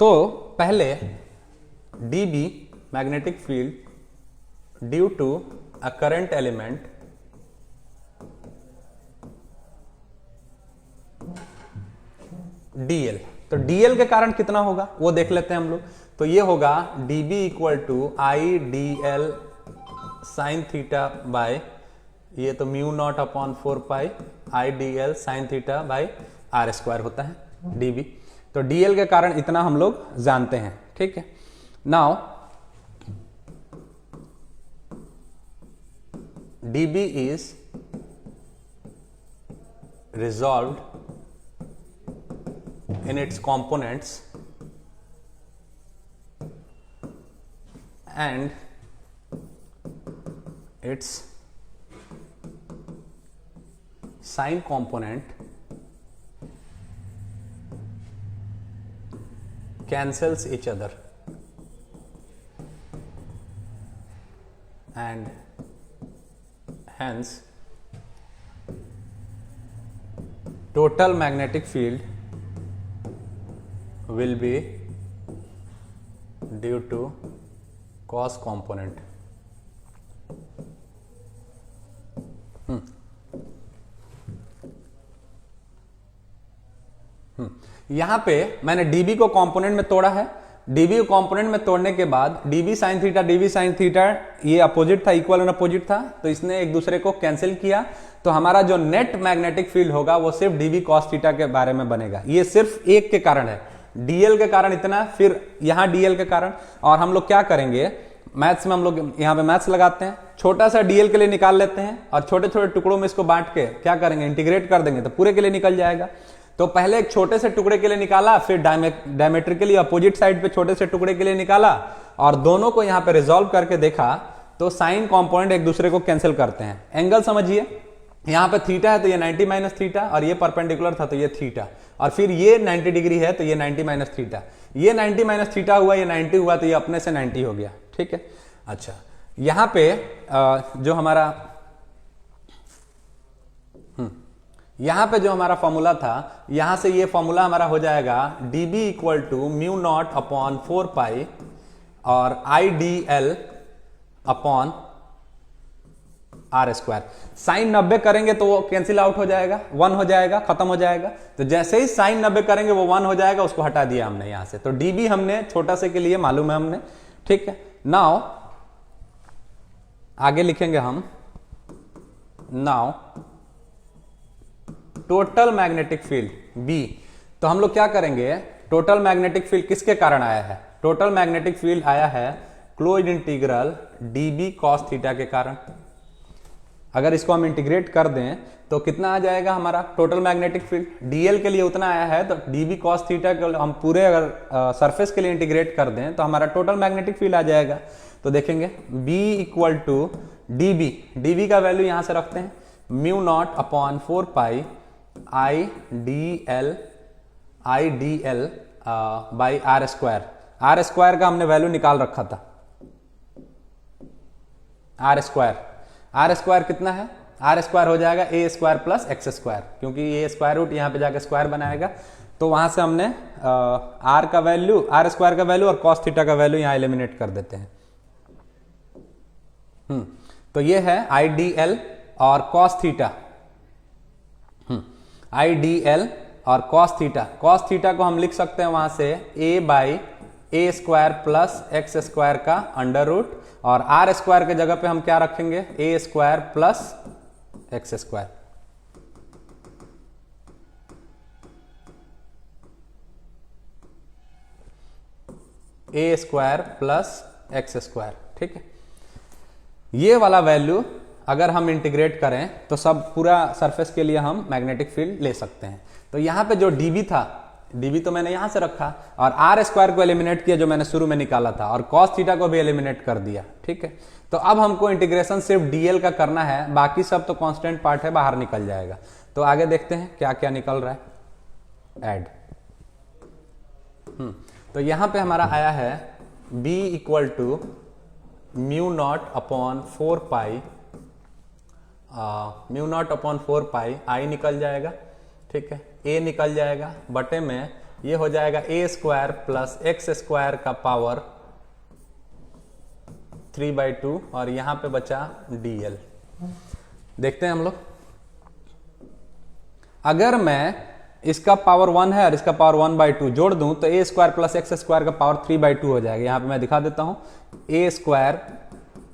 तो पहले dB magnetic field due to a current element dl, तो dl के कारण कितना होगा वो देख लेते हैं हम लोग। तो ये होगा dB = I/dl sin theta by, ये तो μ0/4π I/dl sin theta by r² होता है dB। तो dl के कारण इतना हम लोग जानते हैं, ठीक है। Now dB is resolved in its components and its sign component cancels each other and hence total magnetic field will be due to cos component। यहां पे मैंने dB को कंपोनेंट में तोड़ा है। dB को कंपोनेंट में तोड़ने के बाद dB sin थीटा ये अपोजिट था, इक्वल एंड अपोजिट था, तो इसने एक दूसरे को कैंसिल किया। तो हमारा जो नेट मैग्नेटिक फील्ड होगा वो सिर्फ dB cos थीटा के बारे में बनेगा। ये सिर्फ एक के कारण है, dl के कारण इतना, फिर यहां dl के कारण। और हम लोग क्या करेंगे, मैथ्स में हम लोग यहाँ पे मैथ्स लगाते हैं, छोटा सा dl के लिए निकाल लेते हैं और छोटे छोटे टुकड़ों में इसको बांट के क्या करेंगे, इंटीग्रेट कर देंगे, तो पूरे के लिए निकल जाएगा। तो पहले एक छोटे से टुकड़े के लिए निकाला, फिर डायमेट्रिकली अपोजिट साइड पे छोटे से टुकड़े के लिए निकाला और दोनों को यहाँ पे रिजॉल्व करके देखा तो साइन कंपोनेंट एक दूसरे को कैंसिल करते हैं। एंगल समझिए, यहाँ पे थीटा है तो ये 90 - थीटा और ये परपेंडिकुलर था तो ये थीटा, और फिर ये 90 डिग्री है तो ये 90 - थीटा, ये 90 - थीटा हुआ, ये 90 हुआ तो ये अपने से 90 हो गया, ठीक है। अच्छा, यहाँ पे जो हमारा यहां पे जो हमारा फॉर्मूला था, यहां से ये फॉर्मूला हमारा हो जाएगा dB = μ0/4π और I/dl अपॉन r²। साइन 90 करेंगे तो वो कैंसिल आउट हो जाएगा, 1 हो जाएगा, खत्म हो जाएगा। तो जैसे ही साइन 90 करेंगे वो 1 हो जाएगा, उसको हटा दिया हमने यहां से। तो dB हमने छोटा से के लिए मालूम है हमने, ठीक है। नाउ आगे लिखेंगे हम, now total magnetic field B। तो हम लोग क्या करेंगे, टोटल मैग्नेटिक फील्ड किसके कारण आया है, टोटल मैग्नेटिक फील्ड आया है closed integral dB cos theta के कारण। अगर इसको हम इंटीग्रेट कर दें तो कितना आ जाएगा हमारा टोटल मैग्नेटिक फील्ड, dl के लिए उतना आया है, तो dB cos थीटा को हम पूरे अगर सरफेस के लिए इंटीग्रेट कर दें तो हमारा टोटल मैग्नेटिक फील्ड आ जाएगा। तो देखेंगे B = dB का वैल्यू यहां से रखते हैं, μ0/4π I/dl बाई r²। r² का हमने वैल्यू निकाल रखा था, r² कितना है, r² हो जाएगा a² + x², क्योंकि ये स्क्वायर रूट यहाँ पे जाके स्क्वायर बनाएगा। तो वहां से हमने r² का वैल्यू और cos थीटा का वैल्यू यहाँ एलिमिनेट कर देते हैं। तो ये है I/dl और cos थीटा, I/dl और cos थीटा को हम लिख सकते हैं वहां से a/a² + x² का अंडर रूट, और r² के जगह पे हम क्या रखेंगे, a² + x²। a² + x², ठीक है। ये वाला वैल्यू अगर हम इंटीग्रेट करें तो सब पूरा सरफेस के लिए हम मैग्नेटिक फील्ड ले सकते हैं। तो यहाँ पे जो dB था, dB तो मैंने यहां से रखा और r² को एलिमिनेट किया जो मैंने शुरू में निकाला था, और cos थीटा को भी एलिमिनेट कर दिया, ठीक है। तो अब हमको इंटीग्रेशन सिर्फ dl का करना है, बाकी सब तो कांस्टेंट पार्ट है, बाहर निकल जाएगा। तो आगे देखते हैं क्या क्या निकल रहा है। ऐड। तो यहां पे हमारा आया है b equal to mu naught upon 4 pi, mu naught upon 4 pi, I निकल जाएगा, ठीक है, a निकल जाएगा, बटे में ये हो जाएगा a square plus x square का पावर 3/2 और यहां पे बचा dl। देखते हैं हम लोग, अगर मैं इसका पावर 1 है और इसका पावर 1/2 जोड़ दूं तो a square plus x square का पावर 3/2 हो जाएगा। यहां पे मैं दिखा देता हूं, a square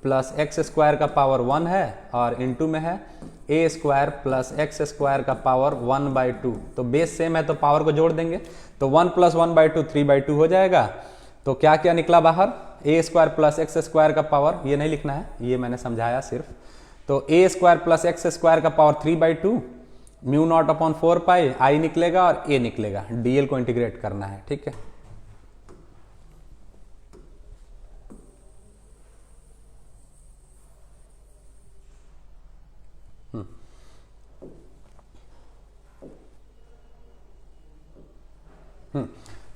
plus x square का पावर 1 है और इनटू में है a square plus x square का पावर 1/2। तो बेस सेम है तो पावर को जोड़ देंगे, तो 1 प्लस 1/2 3/2 हो जाएगा। तो क्या क्या निकला बाहर, a square plus x square का पावर, ये नहीं लिखना है, ये मैंने समझाया सिर्फ, तो a square plus x square का power 3/2, mu naught upon 4 pi, आई निकलेगा और a निकलेगा, dl को इंटीग्रेट करना है, ठीक है।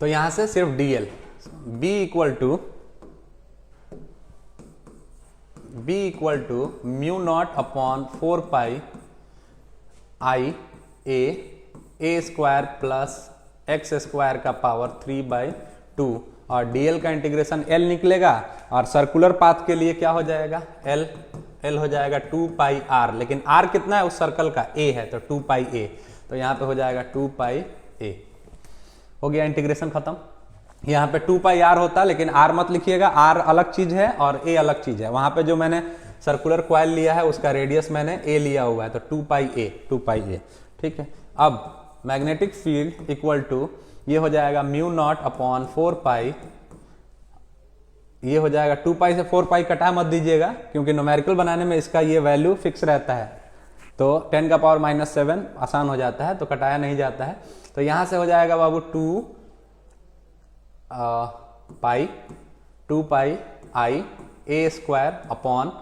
तो यहां से सिर्फ dl, b equal to mu naught upon 4 pi I A square plus x square का पावर 3/2 और dl का इंटीग्रेशन l निकलेगा और सर्कुलर पाथ के लिए क्या हो जाएगा, l हो जाएगा 2 पाई r, लेकिन r कितना है उस सर्कल का, a है, तो 2 पाई a, तो यहां पे हो जाएगा 2 पाई a। हो गया इंटीग्रेशन खत्म। यहाँ पे 2 पाई r होता, लेकिन r मत लिखिएगा, r अलग चीज है और a अलग चीज है। वहां पे जो मैंने सर्कुलर कॉइल लिया है उसका रेडियस मैंने a लिया हुआ है, तो 2 पाई a, ठीक है। अब मैग्नेटिक फील्ड इक्वल टू ये हो जाएगा म्यू नॉट अपॉन 4 पाई, ये हो जाएगा 2 पाई से 4 पाई कटा मत दीजिएगा क्योंकि न्यूमेरिकल बनाने में इसका ये वैल्यू फिक्स रहता है, तो 10 का पावर -7 आसान हो जाता है, तो कटाया नहीं जाता है। तो यहां से हो जाएगा बाबू 2 पाई I A square upon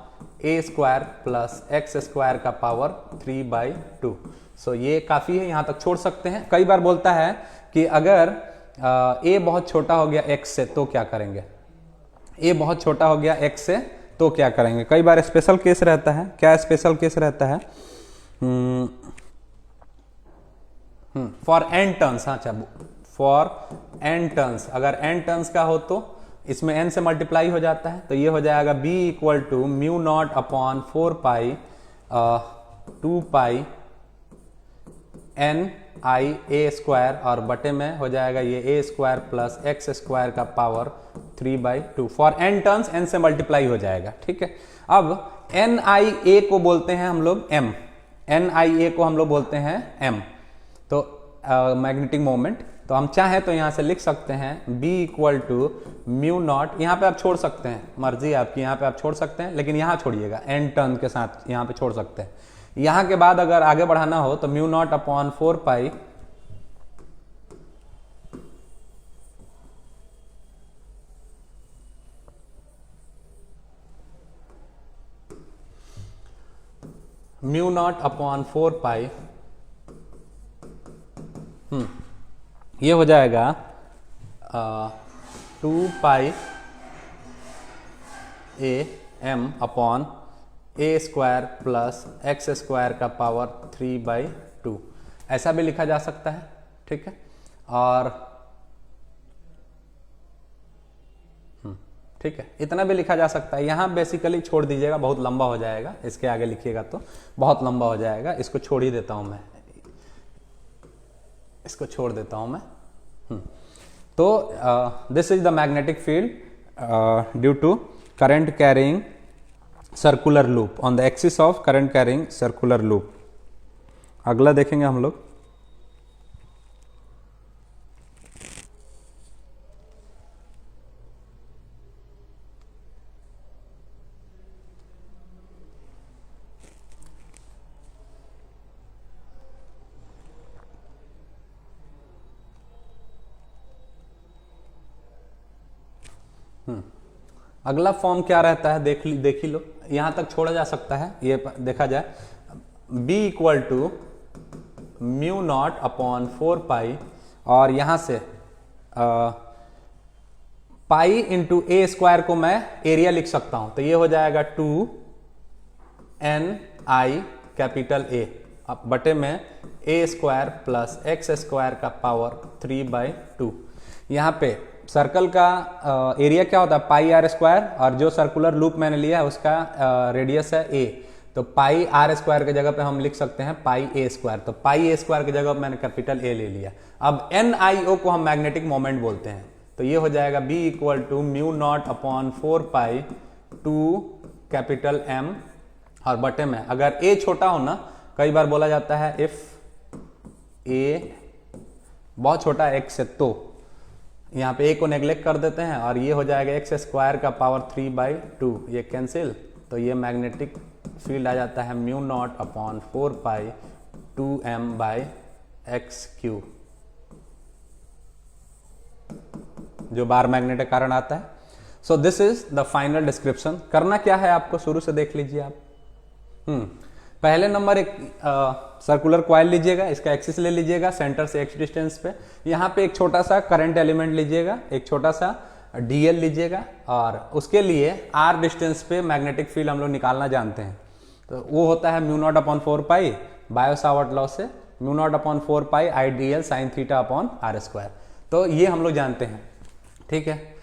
A square plus x square का पावर 3/2। सो ये काफी है, यहां तक छोड़ सकते हैं। कई बार बोलता है कि अगर a बहुत छोटा हो गया x से तो क्या करेंगे, a बहुत छोटा हो गया x से तो क्या करेंगे। कई बार स्पेशल केस रहता है। क्या स्पेशल केस रहता है, फॉर n टर्न्स, अच्छा फॉर n टर्न्स, अगर n टर्न्स का हो तो इसमें n से मल्टीप्लाई हो जाता है, तो ये हो जाएगा b equal to mu naught upon 4 pi 2 pi n I A square और बटे में हो जाएगा ये a square plus x square का power 3/2। For n turns n से मल्टीप्लाई हो जाएगा, ठीक है। अब n आई a को बोलते हैं हम लोग m, n आई a को हम लोग बोलते हैं m, तो मैग्नेटिक मोमेंट। तो हम चाहें तो यहां से लिख सकते हैं b equal to mu naught, यहां पे आप छोड़ सकते हैं, मर्जी है आपकी, यहां पे आप छोड़ सकते हैं, लेकिन यहां छोड़िएगा, n टर्न के साथ यहां पे छोड़ सकते हैं। यहां के बाद अगर आगे बढ़ाना हो तो mu naught upon 4 pi mu naught upon 4 पाई, ये हो जाएगा 2 पाई ए m अपॉन ए स्क्वायर प्लस एक्स स्क्वायर का पावर 3/2, ऐसा भी लिखा जा सकता है, ठीक है। और ठीक है, इतना भी लिखा जा सकता है। यहां बेसिकली छोड़ दीजिएगा, बहुत लंबा हो जाएगा, इसके आगे लिखिएगा तो बहुत लंबा हो जाएगा, इसको छोड़ ही देता हूं मैं, इसको छोड़ देता हूं मैं। तो this is the magnetic field due to current carrying circular loop on the axis of current carrying circular loop. अगला देखेंगे हम लोग, अगला फॉर्म क्या रहता है, देख ही लो, यहां तक छोड़ा जा सकता है, ये देखा जाए b equal to mu naught upon 4 pi और यहाँ से पाई इंटू ए स्क्वायर को मैं एरिया लिख सकता हूं, तो ये हो जाएगा 2n(i) कैपिटल ए अब बटे में ए स्क्वायर प्लस एक्स स्क्वायर का पावर 3/2। यहाँ पे सर्कल का एरिया क्या होता है, पाई आर स्क्वायर, और जो सर्कुलर लूप मैंने लिया है उसका रेडियस है ए, तो पाई आर स्क्वायर की जगह पे हम लिख सकते हैं पाई ए स्क्वायर, तो पाई ए स्क्वायर की जगह पे मैंने कैपिटल ए ले लिया। अब NIO को हम मैग्नेटिक मोमेंट बोलते हैं, तो ये हो जाएगा B equal to mu naught upon 4 pi 2 capital M, और बटे में अगर A छोटा हो ना, कई बार बोला जाता है इफ A बहुत छोटा है x से, तो यहाँ पे A को नेग्लेक्ट कर देते हैं और ये हो जाएगा एक्स स्क्वायर का पावर 3/2, ये कैंसिल, तो ये मैग्नेटिक फील्ड आ जाता है म्यू नॉट अपॉन 4 पाई 2m/x³, जो बार मैग्नेट के कारण आता है। So this is the final description. करना क्या है आपको, शुरू से देख लीजिए आप। पहले नंबर एक सर्कुलर कॉइल लीजिएगा, इसका एक्सिस ले लीजिएगा सेंटर से x डिस्टेंस पे, यहाँ पे एक छोटा सा करंट एलिमेंट लीजिएगा, एक छोटा सा dl लीजिएगा, और उसके लिए r डिस्टेंस पे मैग्नेटिक फील्ड हम लोग निकालना जानते हैं, तो वो होता है म्यू नॉट अपॉन 4 पाई बायो सावर्ट लॉ से म्यू नॉट अपॉन 4 पाई IDL sign theta upon r square, तो ये हम लोग जानते हैं। ठीक है,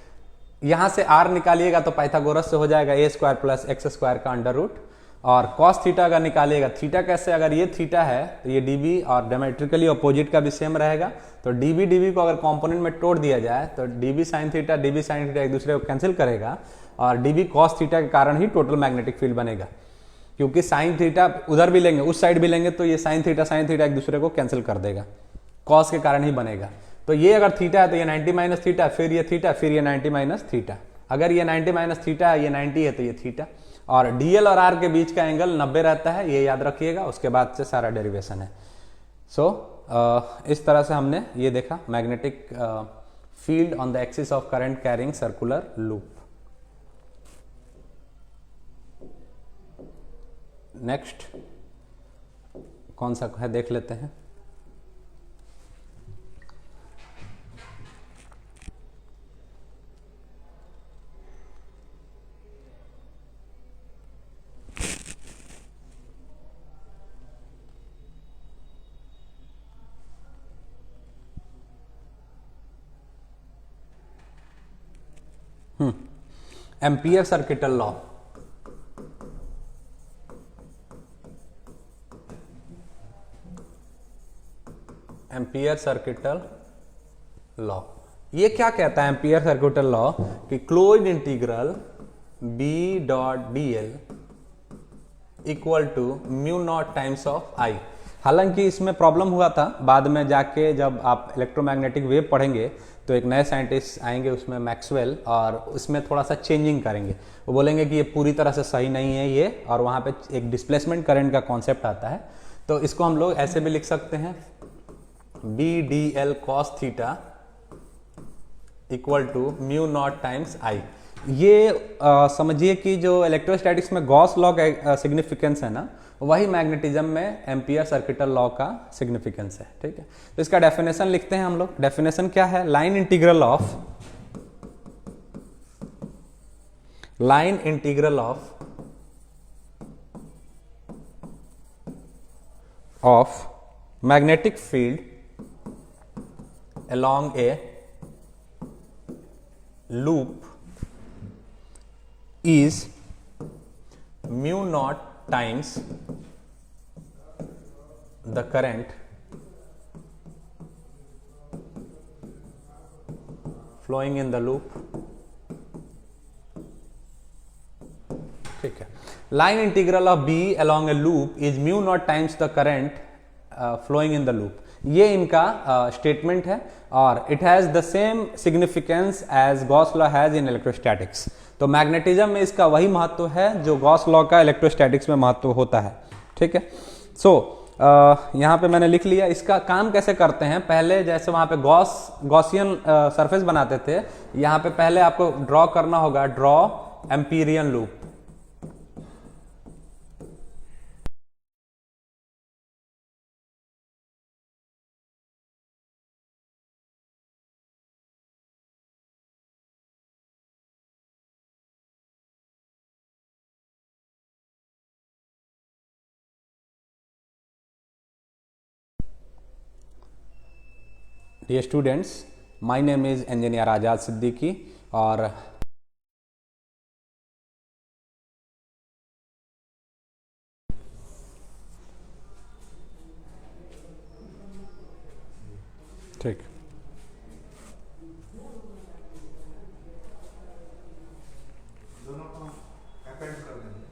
यहां से r निकालिएगा तो पाइथागोरस से हो जाएगा a square plus x square का अंडर रूट, और cos थीटा का निकालिएगा, थीटा कैसे, अगर ये थीटा है तो ये dB और डायमेट्रिकली अपोजिट का भी सेम रहेगा, तो dB को अगर कंपोनेंट में तोड़ दिया जाए तो dB sin थीटा एक दूसरे को कैंसिल करेगा, और dB cos थीटा के कारण ही टोटल मैग्नेटिक फील्ड बनेगा, क्योंकि sin थीटा उधर भी लेंगे उस साइड भी लेंगे तो ये sin थीटा एक दूसरे को कैंसिल कर देगा, cos के कारण ही बनेगा। तो ये अगर थीटा है तो ये 90 माइनस थीटा, फिर ये थीटा, फिर ये 90 माइनस थीटा, अगर ये 90 माइनस थीटा है, ये 90 है तो ये थीटा, और DL और R के बीच का एंगल 90 रहता है, ये याद रखिएगा, उसके बाद से सारा डेरिवेशन है। इस तरह से हमने ये देखा magnetic field on the axis of current carrying circular loop. Next कौन सा है देख लेते हैं। Ampere circuital law. Ampere circuital law ये क्या कहता है, एम्पियर सर्किटल लॉ कि closed integral B.dl equal to mu naught times of I। हालांकि इसमें प्रॉब्लम हुआ था, बाद में जाके जब आप इलेक्ट्रोमैग्नेटिक वेव पढ़ेंगे तो एक नए साइंटिस्ट आएंगे उसमें मैक्सवेल, और उसमें थोड़ा सा चेंजिंग करेंगे, वो बोलेंगे कि ये पूरी तरह से सही नहीं है ये, और वहाँ पे एक डिस्प्लेसमेंट करंट का कॉन्सेप्ट आता है, तो इसको हम लोग ऐसे भी लिख सकते हैं B.dl cos theta equal to mu naught times I। ये समझिए कि जो इलेक्ट्रोस्टैटिक्स में गॉस लॉ का सिग्निफिकेंस है ना, वही मैग्नेटिज्म में एम्पियर सर्किटल लॉ का सिग्निफिकेंस है। ठीक है, तो इसका डेफिनेशन लिखते हैं हम लोग। डेफिनेशन क्या है, line integral of magnetic field along a loop is mu naught times the current flowing in the loop। ठीक है, line integral of B along a loop is mu naught times the current flowing in the loop, ये इनका statement है, और it has the same significance as Gauss law has in electrostatics. तो magnetism में इसका वही महत्व है जो गॉस लॉ का इलेक्ट्रोस्टैटिक्स में महत्व होता है। ठीक है, यहाँ पे मैंने लिख लिया। इसका काम कैसे करते हैं, पहले जैसे वहां पे गॉसियन सरफेस बनाते थे, यहाँ पे पहले आपको ड्रॉ करना होगा, draw amperian loop. Dear students, my name is engineer Azad Siddiqui और ठीक दोनों को अपेंड कर देंगे।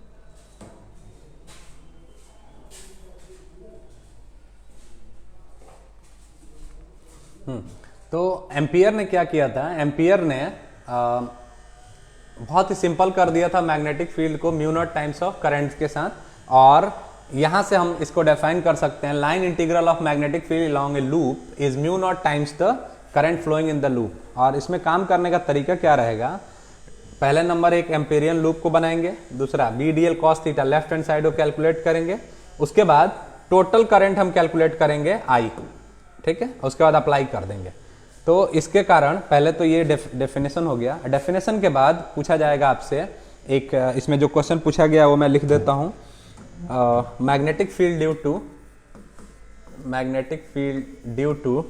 तो एम्पियर ने क्या किया था? एम्पियर ने बहुत ही सिंपल कर दिया था मैग्नेटिक फील्ड को mu naught times of current के साथ, और यहां से हम इसको डिफाइन कर सकते हैं line integral of magnetic field along a loop is mu naught times the current flowing in the loop. और इसमें काम करने का तरीका क्या रहेगा? पहले नंबर एक एम्पेरियन लूप को बनाएंगे, दूसरा B D L cos theta left hand side को कैलकुलेट करेंगे, उसके बाद टोटल करंट हम कैलकुलेट करेंगे आई, ठीक है, उसके बाद अप्लाई कर देंगे। तो इसके कारण पहले तो ये डेफिनेशन हो गया। डेफिनेशन के बाद पूछा जाएगा आपसे एक, इसमें जो क्वेश्चन पूछा गया वो मैं लिख देता हूं। Magnetic field due to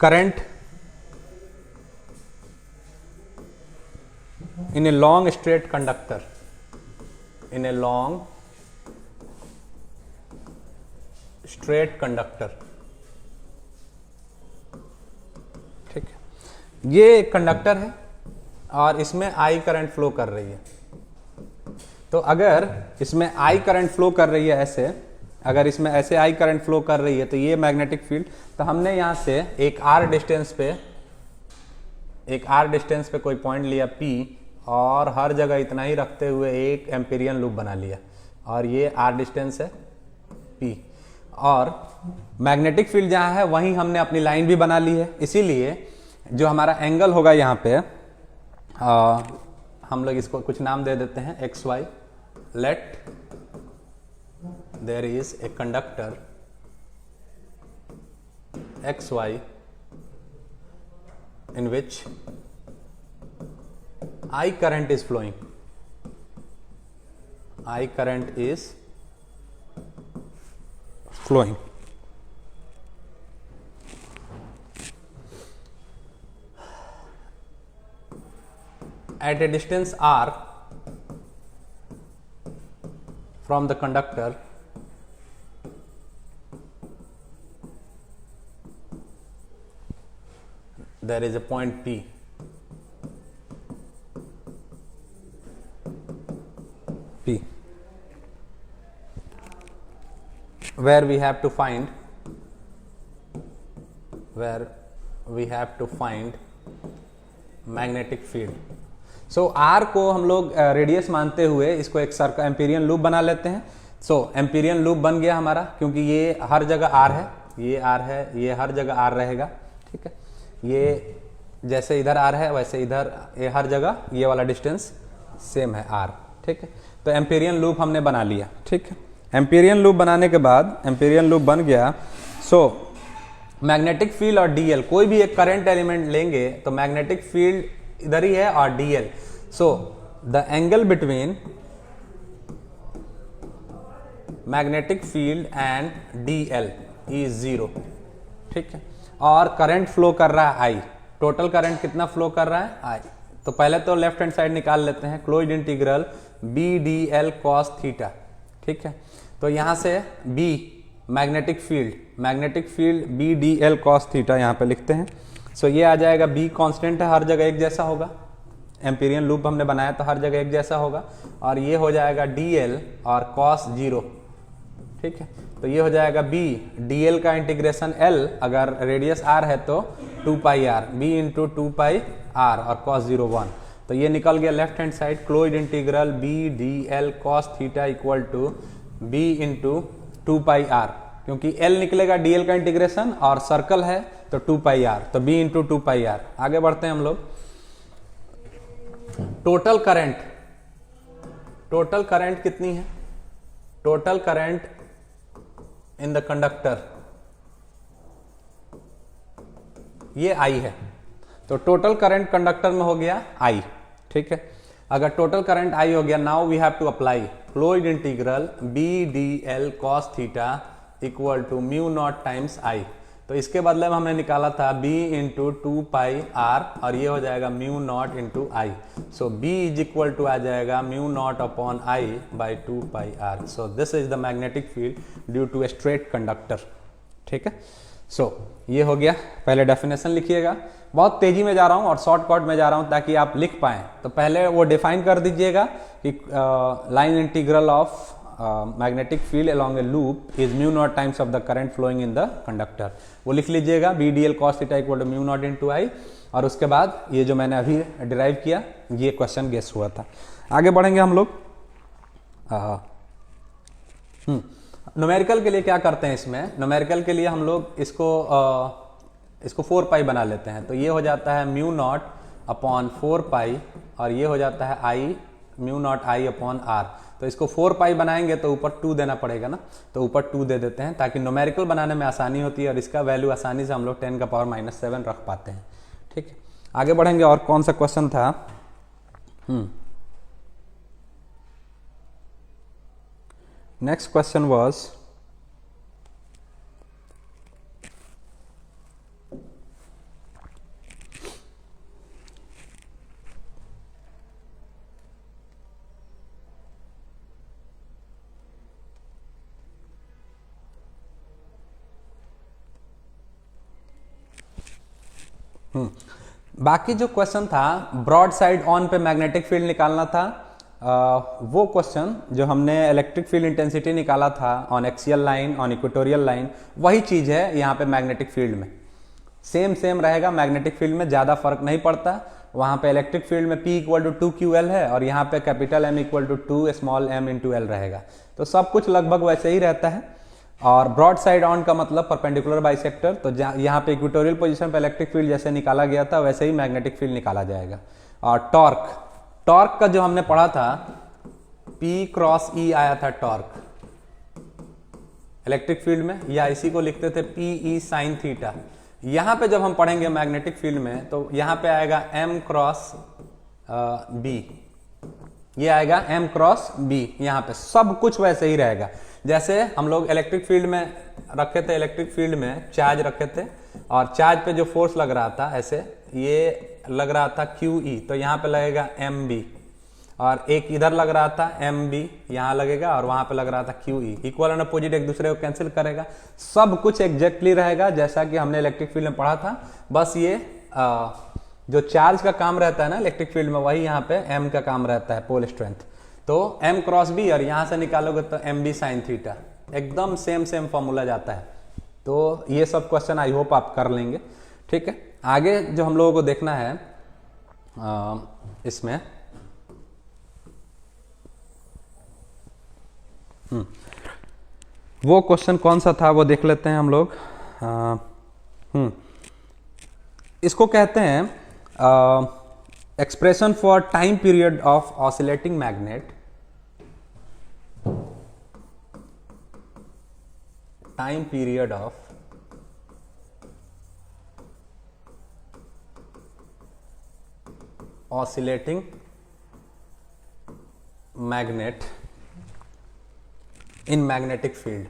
current in a long straight conductor, in a long straight conductor, ठीक है। ये एक कंडक्टर है और इसमें आई करंट फ्लो कर रही है। तो अगर इसमें आई करंट फ्लो कर रही है ऐसे, अगर इसमें ऐसे आई करंट फ्लो कर रही है तो ये मैग्नेटिक फील्ड, तो हमने यहां से एक आर डिस्टेंस पे कोई पॉइंट लिया P और हर जगह इतना ही रखते हुए एक एम्पीरियन लूप बना लिया, और ये आर डिस्टेंस है P, और मैग्नेटिक फील्ड जहां है वहीं हमने अपनी लाइन भी बना ली है। इसीलिए जो हमारा एंगल होगा यहाँ पे हम लोग इसको कुछ नाम दे देते हैं XY। Let there is a conductor XY in which I current is flowing. I current is flowing. At a distance r from the conductor, there is a point P. Where we have to find magnetic field. So R को हम लोग radius मानते हुए इसको एक circle Amperian loop बना लेते हैं। सो एम्पीरियन लूप बन गया हमारा, क्योंकि ये हर जगह आर है, ये आर है, ये हर जगह आर रहेगा, ठीक है। ये जैसे इधर आर है वैसे इधर ये हर जगह ये वाला डिस्टेंस सेम है आर, ठीक है। तो एम्पीरियन लूप हमने बना लिया, ठीक है। एम्पीरियन लूप बनाने के बाद एम्पीरियन लूप बन गया। सो मैग्नेटिक फील्ड और डीएल, कोई भी एक करंट एलिमेंट लेंगे तो मैग्नेटिक फील्ड इधर ही है और DL, so the angle between magnetic field and DL is 0, ठीक है। और करंट फ्लो कर रहा है आई, टोटल करंट कितना फ्लो कर रहा है आई। तो पहले तो लेफ्ट हैंड साइड निकाल लेते हैं, closed integral B D L cos theta, ठीक है। तो यहां से B magnetic field B D L cos theta यहां पे लिखते हैं। सो ये आ जाएगा, बी कांस्टेंट है, हर जगह एक जैसा होगा, एम्पीरियन लूप हमने बनाया तो हर जगह एक जैसा होगा, और ये हो जाएगा डी एल और कॉस 0, ठीक है। तो ये हो जाएगा बी डी एल का इंटीग्रेशन एल, अगर रेडियस आर है तो 2 pi R, B into 2 pi R और कॉस 0 1। तो ये निकल गया left hand side, closed integral B D L cos theta equal to B into 2 pi R, क्योंकि एल निकलेगा डीएल का इंटीग्रेशन और सर्कल है तो 2 पाई आर, तो बी इंटू 2 पाई आर। आगे बढ़ते हैं हम लोग। टोटल करंट कितनी है? Total current in the conductor ये आई है, तो टोटल करंट कंडक्टर में हो गया आई, ठीक है। अगर टोटल करंट आई हो गया, now we have to apply closed integral B D L cos theta equal to mu naught times I. तो इसके बदले में हमने निकाला था b इंटू 2πr और ये हो जाएगा mu naught into I. So b is equal to आ जाएगा mu naught upon I by 2πr। So this is the magnetic field due to a straight conductor. ठीक है, सो ये हो गया। पहले डेफिनेशन लिखिएगा, बहुत तेजी में जा रहा हूं और शॉर्टकट में जा रहा हूं ताकि आप लिख पाएं। तो पहले वो डिफाइन कर दीजिएगा कि line integral of magnetic field along a loop is mu naught times of the current flowing in the conductor. वो लिख लीजिएगा B D L cos theta equal to mu naught into I. और उसके बाद ये जो मैंने अभी डिराइव किया ये क्वेश्चन गेस हुआ था। आगे बढ़ेंगे हम लोग। न्यूमेरिकल के लिए क्या करते हैं, इसमें न्यूमेरिकल के लिए हम लोग इसको 4π बना लेते हैं। तो ये हो जाता है म्यू नॉट अपॉन 4π और ये हो जाता है I mu naught I upon R. तो इसको 4π बनाएंगे तो ऊपर 2 देना पड़ेगा ना, तो ऊपर 2 दे देते हैं ताकि न्यूमेरिकल बनाने में आसानी होती है और इसका वैल्यू आसानी से हम लोग 10⁻⁻7 रख पाते हैं। ठीक है, आगे बढ़ेंगे। और कौन सा क्वेश्चन था? नेक्स्ट क्वेश्चन वाज बाकी जो क्वेश्चन था ब्रॉड साइड ऑन पे मैग्नेटिक फील्ड निकालना था। वो क्वेश्चन जो हमने इलेक्ट्रिक फील्ड इंटेंसिटी निकाला था on axial line on equatorial line, वही चीज है यहाँ पे मैग्नेटिक फील्ड में। सेम रहेगा, मैग्नेटिक फील्ड में ज्यादा फर्क नहीं पड़ता। वहां पे इलेक्ट्रिक फील्ड में P इक्वल टू 2QL है और यहाँ पे capital M equal to 2 small m into L रहेगा। तो सब कुछ लगभग वैसे ही रहता है। और ब्रॉड साइड ऑन का मतलब परपेंडिकुलर बाइसेक्टर। तो यहाँ पे इक्वेटोरियल पोजीशन पे इलेक्ट्रिक फील्ड जैसे निकाला गया था वैसे ही मैग्नेटिक फील्ड निकाला जाएगा। और टॉर्क का जो हमने पढ़ा था P क्रॉस E आया था टॉर्क इलेक्ट्रिक फील्ड में, या इसी को लिखते थे PE साइन थीटा। यहां पे जब हम पढ़ेंगे मैग्नेटिक फील्ड में तो यहां पे आएगा M क्रॉस B, ये आएगा M क्रॉस B। यहां पे सब कुछ वैसे ही रहेगा जैसे हम लोग इलेक्ट्रिक फील्ड में रखे थे। इलेक्ट्रिक फील्ड में चार्ज रखे थे और चार्ज पे जो फोर्स लग रहा था ऐसे ये लग रहा था QE, तो यहाँ पे लगेगा MB। और एक इधर लग रहा था MB, यहाँ लगेगा और वहां पे लग रहा था QE। इक्वल एंड अपोजिट एक दूसरे को कैंसिल करेगा। सब कुछ एग्जैक्टली रहेगा जैसा कि हमने इलेक्ट्रिक फील्ड में पढ़ा था। बस ये जो चार्ज का काम रहता है ना इलेक्ट्रिक फील्ड में, वही यहाँ पे M का काम रहता है, पोल स्ट्रेंथ। तो M क्रॉस B और यहां से निकालोगे तो MB साइन थीटा, एकदम सेम फॉर्मूला जाता है। तो ये सब क्वेश्चन आई होप आप कर लेंगे। ठीक है, आगे जो हम लोगों को देखना है इसमें वो क्वेश्चन कौन सा था वो देख लेते हैं हम लोग। इसको कहते हैं expression for time period of oscillating magnet. Time period of oscillating magnet in magnetic field.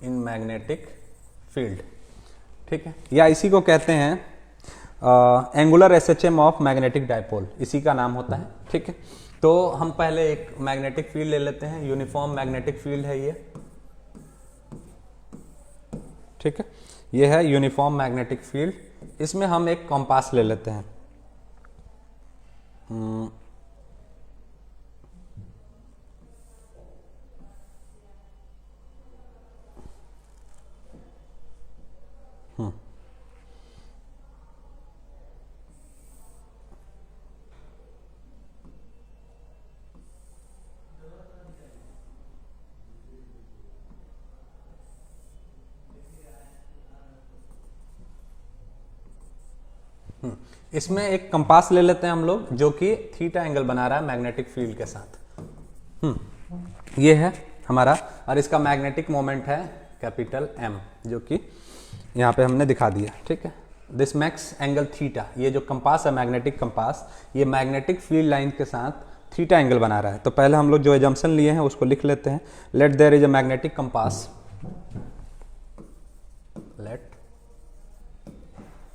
In magnetic field, ठीक है, या इसी को कहते हैं angular SHM of magnetic dipole, इसी का नाम होता है। ठीक है, तो हम पहले एक मैग्नेटिक फील्ड ले लेते हैं। यूनिफॉर्म मैग्नेटिक फील्ड है ये। ठीक है, ये है यूनिफॉर्म मैग्नेटिक फील्ड। इसमें हम एक कंपास ले लेते हैं। इसमें एक कंपास ले लेते हैं हम लोग जो कि थीटा एंगल बना रहा है मैग्नेटिक फील्ड के साथ। ये है हमारा, और इसका मैग्नेटिक मोमेंट है कैपिटल M, जो कि यहाँ पे हमने दिखा दिया। ठीक है, दिस मैक्स एंगल थीटा। ये जो कंपास है मैग्नेटिक कंपास, ये मैग्नेटिक फील्ड लाइन के साथ थीटा एंगल बना रहा है। तो पहले हम लोग जो एजम्पशन लिए हैं उसको लिख लेते हैं। Let there is a magnetic compass, let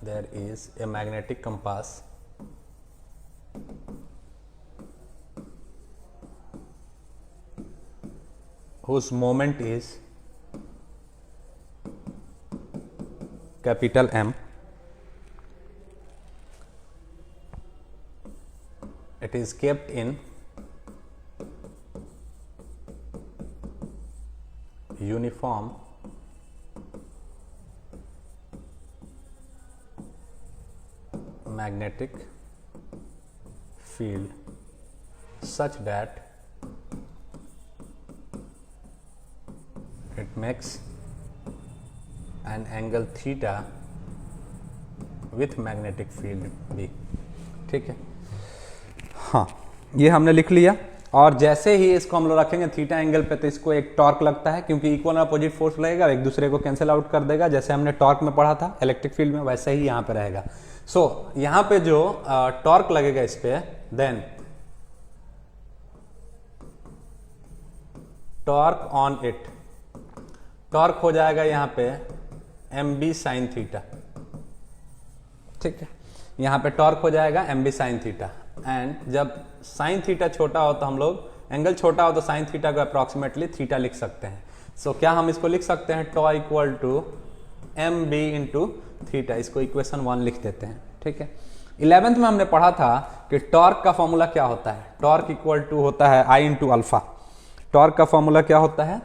there is a magnetic compass whose moment is capital M. It is kept in uniform magnetic field such that it makes an angle theta with magnetic field B। ठीक है, हाँ ये हमने लिख लिया। और जैसे ही इसको हम लोग रखेंगे थीटा एंगल पे तो इसको एक टॉर्क लगता है, क्योंकि इक्वल और अपोजिट फोर्स लगेगा, एक दूसरे को कैंसिल आउट कर देगा। जैसे हमने टॉर्क में पढ़ा था इलेक्ट्रिक फील्ड में, वैसे ही यहाँ पे रहेगा। सो यहाँ पे जो टॉर्क लगेगा इस पे, then torque on it, torque हो जाएगा यहाँ पे एम बी साइन थीटा। ठीक है, यहाँ पे टॉर्क हो जाएगा M B sine theta. And जब साइन थीटा छोटा हो तो हम लोग, एंगल छोटा हो तो साइन थीटा को अप्रॉक्सीमेटली थीटा लिख सकते हैं। सो क्या हम इसको लिख सकते हैं, tau equal to M B into theta. इसको इक्वेशन 1 लिख देते हैं। ठीक है, 11th में हमने पढ़ा था कि टॉर्क का फॉर्मूला क्या होता है। टॉर्क इक्वल टू होता है आई इंटू अल्फा। टॉर्क का फॉर्मूला क्या होता है,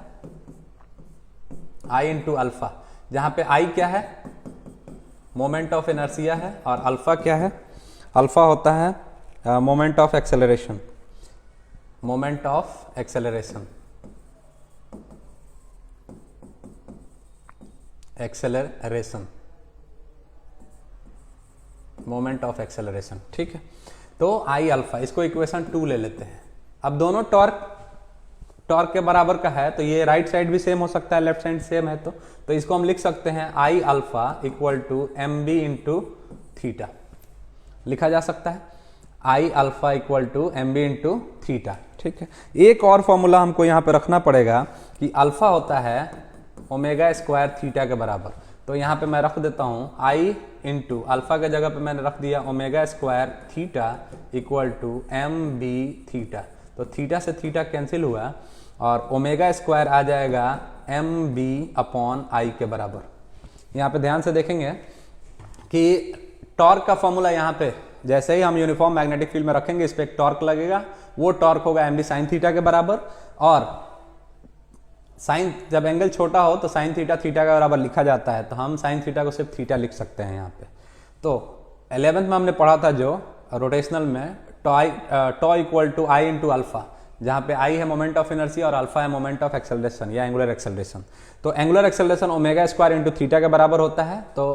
आई इंटू अल्फा, जहां पे आई क्या है, मोमेंट ऑफ इनर्शिया है, और अल्फा क्या है, अल्फा होता है moment of acceleration, moment of acceleration, acceleration, moment of acceleration. ठीक है, तो आई अल्फा, इसको इक्वेशन 2 ले लेते हैं। अब दोनों टॉर्क के बराबर का है, तो ये राइट साइड भी सेम हो सकता है, लेफ्ट साइड सेम है, तो इसको हम लिख सकते हैं I alpha equal to M B into theta, लिखा जा सकता है I alpha equal to M B into theta. ठीक है, एक और फॉर्मूला हमको यहाँ पे रखना पड़ेगा कि अल्फा होता है ओमेगा स्क्वायर थीटा के बराबर। तो यहाँ पे मैं रख देता हूँ आई इंटू अल्फा के जगह पे मैंने रख दिया omega square theta equal to M B theta. तो थीटा से थीटा कैंसिल हुआ और ओमेगा स्क्वायर आ जाएगा एम बी अपॉन आई के बराबर। यहाँ पे ध्यान से देखेंगे कि टॉर्क का फॉर्मूला यहाँ पे जैसे ही हम यूनिफॉर्म मैग्नेटिक फील्ड में रखेंगे, इस पे एक टॉर्क लगेगा, वो टॉर्क होगा एम बी साइन थीटा के बराबर। और साइन, जब एंगल छोटा हो तो साइन थीटा थीटा के बराबर लिखा जाता है, तो हम साइन थीटा को सिर्फ थीटा लिख सकते हैं यहाँ पे। तो 11th में हमने पढ़ा था जो रोटेशनल में tau equal to I into alpha, जहां पे आई है मोमेंट ऑफ इनर्शिया और अल्फा है मोमेंट ऑफ एक्सेलरेशन या एंगुलर एक्सेलरेशन। तो angular acceleration omega square into theta के बराबर होता है। तो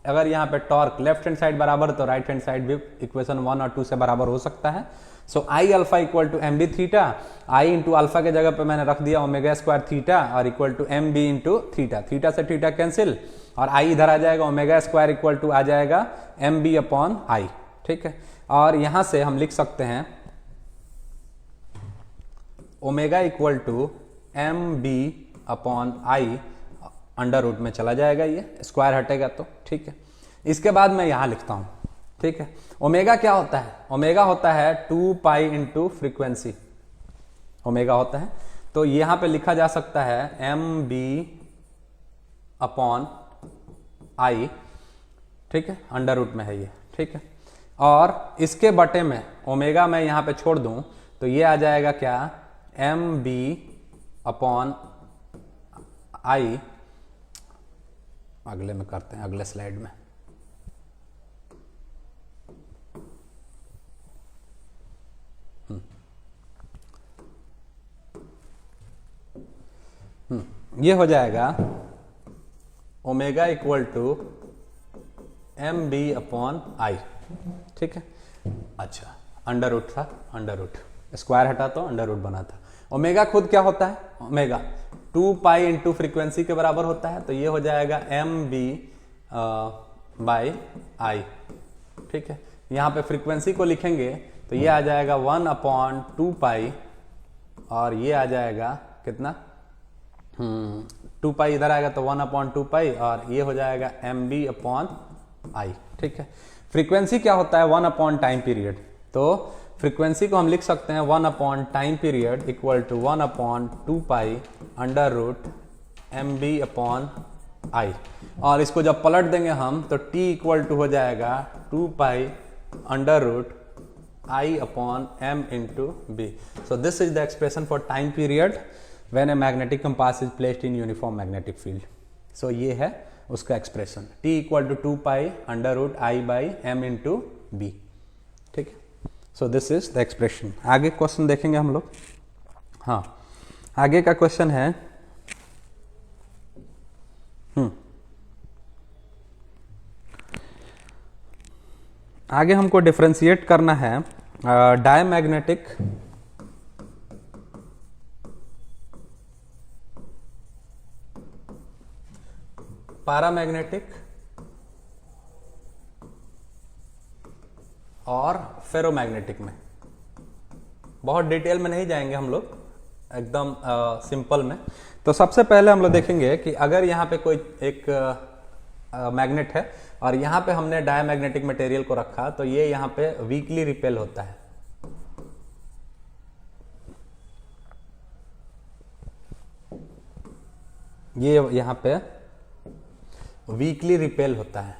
अगर यहाँ पे टॉर्क लेफ्ट हैंड साइड बराबर, तो राइट हैंड साइड भी इक्वेशन 1 और 2 से बराबर हो सकता है। So I alpha equal to M B theta, I into alpha के जगह पे मैंने रख दिया ओमेगा स्क्वायर थीटा और equal to M B into theta. Theta से थीटा कैंसिल और आई इधर आ जाएगा, ओमेगा स्क्वायर इक्वल टू आ जाएगा एम बी अपॉन आई। ठीक है, और यहां से हम लिख सकते हैं omega equal to M B upon I, under root में चला जाएगा, ये स्क्वायर हटेगा तो। ठीक है, इसके बाद मैं यहां लिखता हूं। ठीक है, ओमेगा क्या होता है, ओमेगा होता है 2 पाई इंटू फ्रीक्वेंसी, ओमेगा होता है। तो यहां पे लिखा जा सकता है एम बी अपॉन आई। ठीक है, अंडर रूट में है ये। ठीक है, और इसके बटे में ओमेगा मैं यहां पे छोड़ दूं तो ये आ जाएगा क्या, एम बी अपॉन आई। अगले में करते हैं, अगले स्लाइड में। ये हो जाएगा omega equal to M B upon I. ठीक है, अच्छा अंडर रूट था, अंडर रूट स्क्वायर हटा तो अंडर रूट बना था। ओमेगा खुद क्या होता है, ओमेगा 2 पाई इंटू फ्रीक्वेंसी के बराबर होता है। तो ये हो जाएगा एम बी बाई आई। ठीक है, यहाँ पे फ्रीक्वेंसी को लिखेंगे तो ये आ जाएगा 1/2 और ये आ जाएगा कितना 2 पाई इधर आएगा तो 1/2 और ये हो जाएगा mb/i। ठीक है, फ्रीक्वेंसी क्या होता है 1/टाइम पीरियड, तो फ्रीक्वेंसी को हम लिख सकते हैं 1/टाइम पीरियड इक्वल टू 1/2 mb/i। और इसको जब पलट देंगे हम तो t इक्वल टू हो जाएगा 2 pi i/m into b। So this is the expression for time period when a magnetic compass is placed in uniform magnetic field। So ये है उसका expression t equal to 2 pi i/m into b। ठीक है, so this is the expression. आगे question देखेंगे हम लोग। हाँ, आगे का क्वेश्चन है आगे हमको डिफरेंशिएट करना है डायमैग्नेटिक पैरामैग्नेटिक और फेरोमैग्नेटिक में। बहुत डिटेल में नहीं जाएंगे हम लोग, एकदम सिंपल में। तो सबसे पहले हम लोग देखेंगे कि अगर यहाँ पे कोई एक मैग्नेट है और यहाँ पे हमने डायमैग्नेटिक मटेरियल को रखा तो ये यहाँ पे वीकली रिपेल होता है। ये यहाँ पे वीकली रिपेल होता है।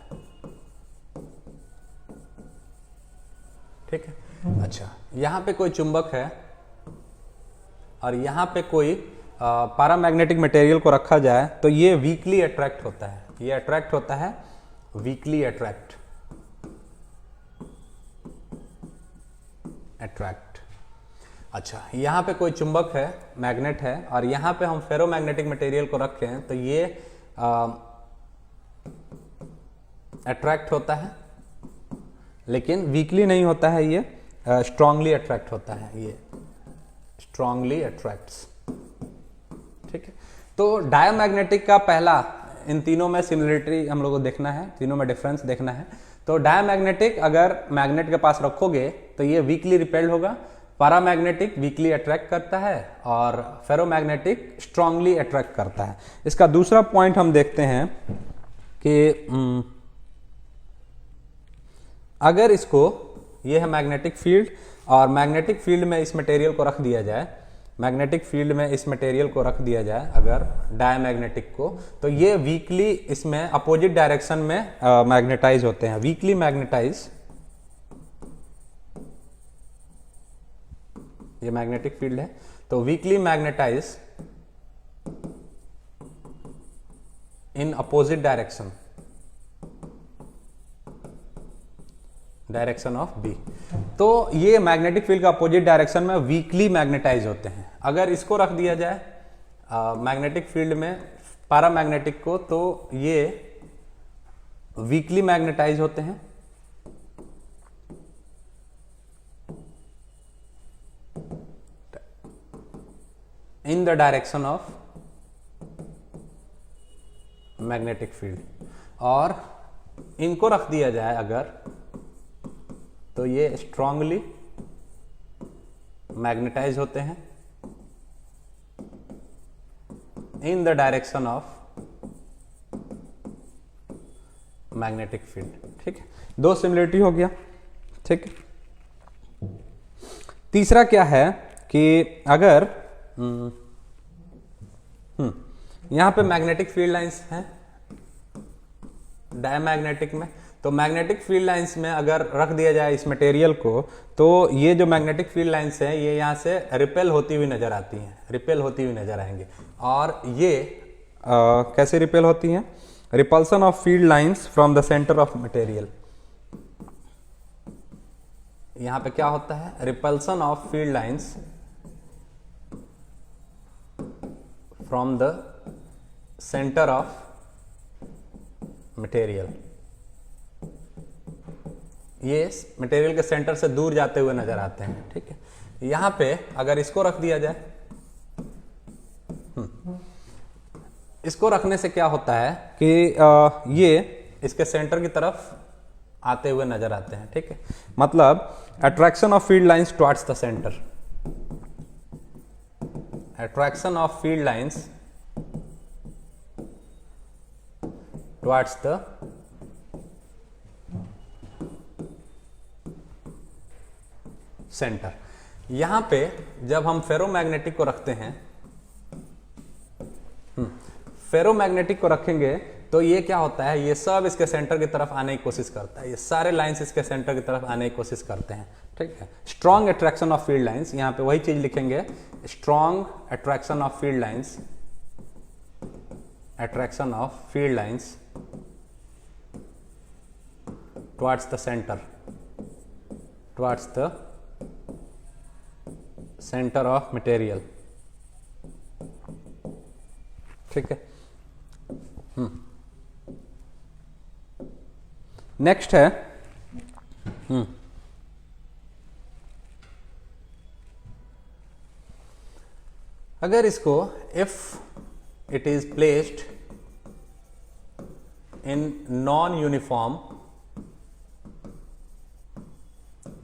ठीक है, अच्छा, यहाँ पे कोई चुंबक है और यहाँ पे कोई पैरामैग्नेटिक मटेरियल को रखा जाए तो ये वीकली अट्रैक्ट होता है। ये अट्रैक्ट होता है वीकली अट्रैक्ट। अच्छा, यहाँ पे कोई चुंबक है, मैग्नेट है, और यहाँ पे हम फेरोमैग्नेटिक मटेरियल को रखें तो ये अट्रैक्ट होता है, लेकिन वीकली नहीं होता है, ये स्ट्रांगली अट्रैक्ट होता है। ये स्ट्रांगली अट्रैक्ट्स। ठीक है, तो डायमैग्नेटिक का पहला, इन तीनों में सिमिलरिटी हम लोगों को देखना है, तीनों में डिफरेंस देखना है। तो डायमैग्नेटिक अगर मैग्नेट के पास रखोगे तो ये वीकली रिपेल्ड होगा, पैरामैग्नेटिक वीकली अट्रैक्ट करता है और फेरोमैग्नेटिक स्ट्रांगली अट्रैक्ट करता है। इसका दूसरा पॉइंट हम देखते हैं कि अगर इसको, ये है मैग्नेटिक फील्ड, और मैग्नेटिक फील्ड में इस मटेरियल को रख दिया जाए, मैग्नेटिक फील्ड में इस मटेरियल को रख दिया जाए अगर डायमैग्नेटिक को, तो ये वीकली इसमें अपोजिट डायरेक्शन में मैग्नेटाइज होते हैं, वीकली मैग्नेटाइज। ये मैग्नेटिक फील्ड है तो weakly magnetise in opposite direction, direction of B. तो ये मैग्नेटिक फील्ड का अपोजिट डायरेक्शन में वीकली मैग्नेटाइज होते हैं। अगर इसको रख दिया जाए मैग्नेटिक फील्ड में पैरामैग्नेटिक को, तो ये वीकली मैग्नेटाइज होते हैं। In the direction of magnetic field, और इनको रख दिया जाए अगर, तो ये स्ट्रांगली मैग्नेटाइज होते हैं in the direction of magnetic field. ठीक है, दो सिमिलरिटी हो गया। ठीक है, तीसरा क्या है कि अगर यहां पे मैग्नेटिक फील्ड लाइंस हैं डायमैग्नेटिक में, तो मैग्नेटिक फील्ड लाइंस में अगर रख दिया जाए इस मटेरियल को, तो ये जो मैग्नेटिक फील्ड लाइंस हैं ये यहाँ से रिपेल होती हुई नजर आती हैं, रिपेल होती हुई नजर आएंगे। और ये कैसे रिपेल होती हैं? Repulsion of field lines from the centre of material. यहाँ पे क्या होता है? Repulsion of field lines from the centre of material. ये मटेरियल के सेंटर से दूर जाते हुए नजर आते हैं। ठीक है, यहां पे अगर इसको रख दिया जाए, इसको रखने से क्या होता है कि ये इसके सेंटर की तरफ आते हुए नजर आते हैं। ठीक है, मतलब attraction of field lines towards the centre, attraction of field lines towards the centre. यहां पे जब हम फेरोमैग्नेटिक को रखते हैं, फेरोमैग्नेटिक को रखेंगे तो ये क्या होता है, ये सब इसके सेंटर की तरफ आने की कोशिश करता है, ये सारे लाइंस इसके सेंटर की तरफ आने की कोशिश करते हैं। ठीक है, strong attraction of field lines, यहां पे वही चीज लिखेंगे, strong attraction of field lines, attraction of field lines towards the centre, towards the centre of material. ठीक है, नेक्स्ट है अगर इसको if it is placed in non uniform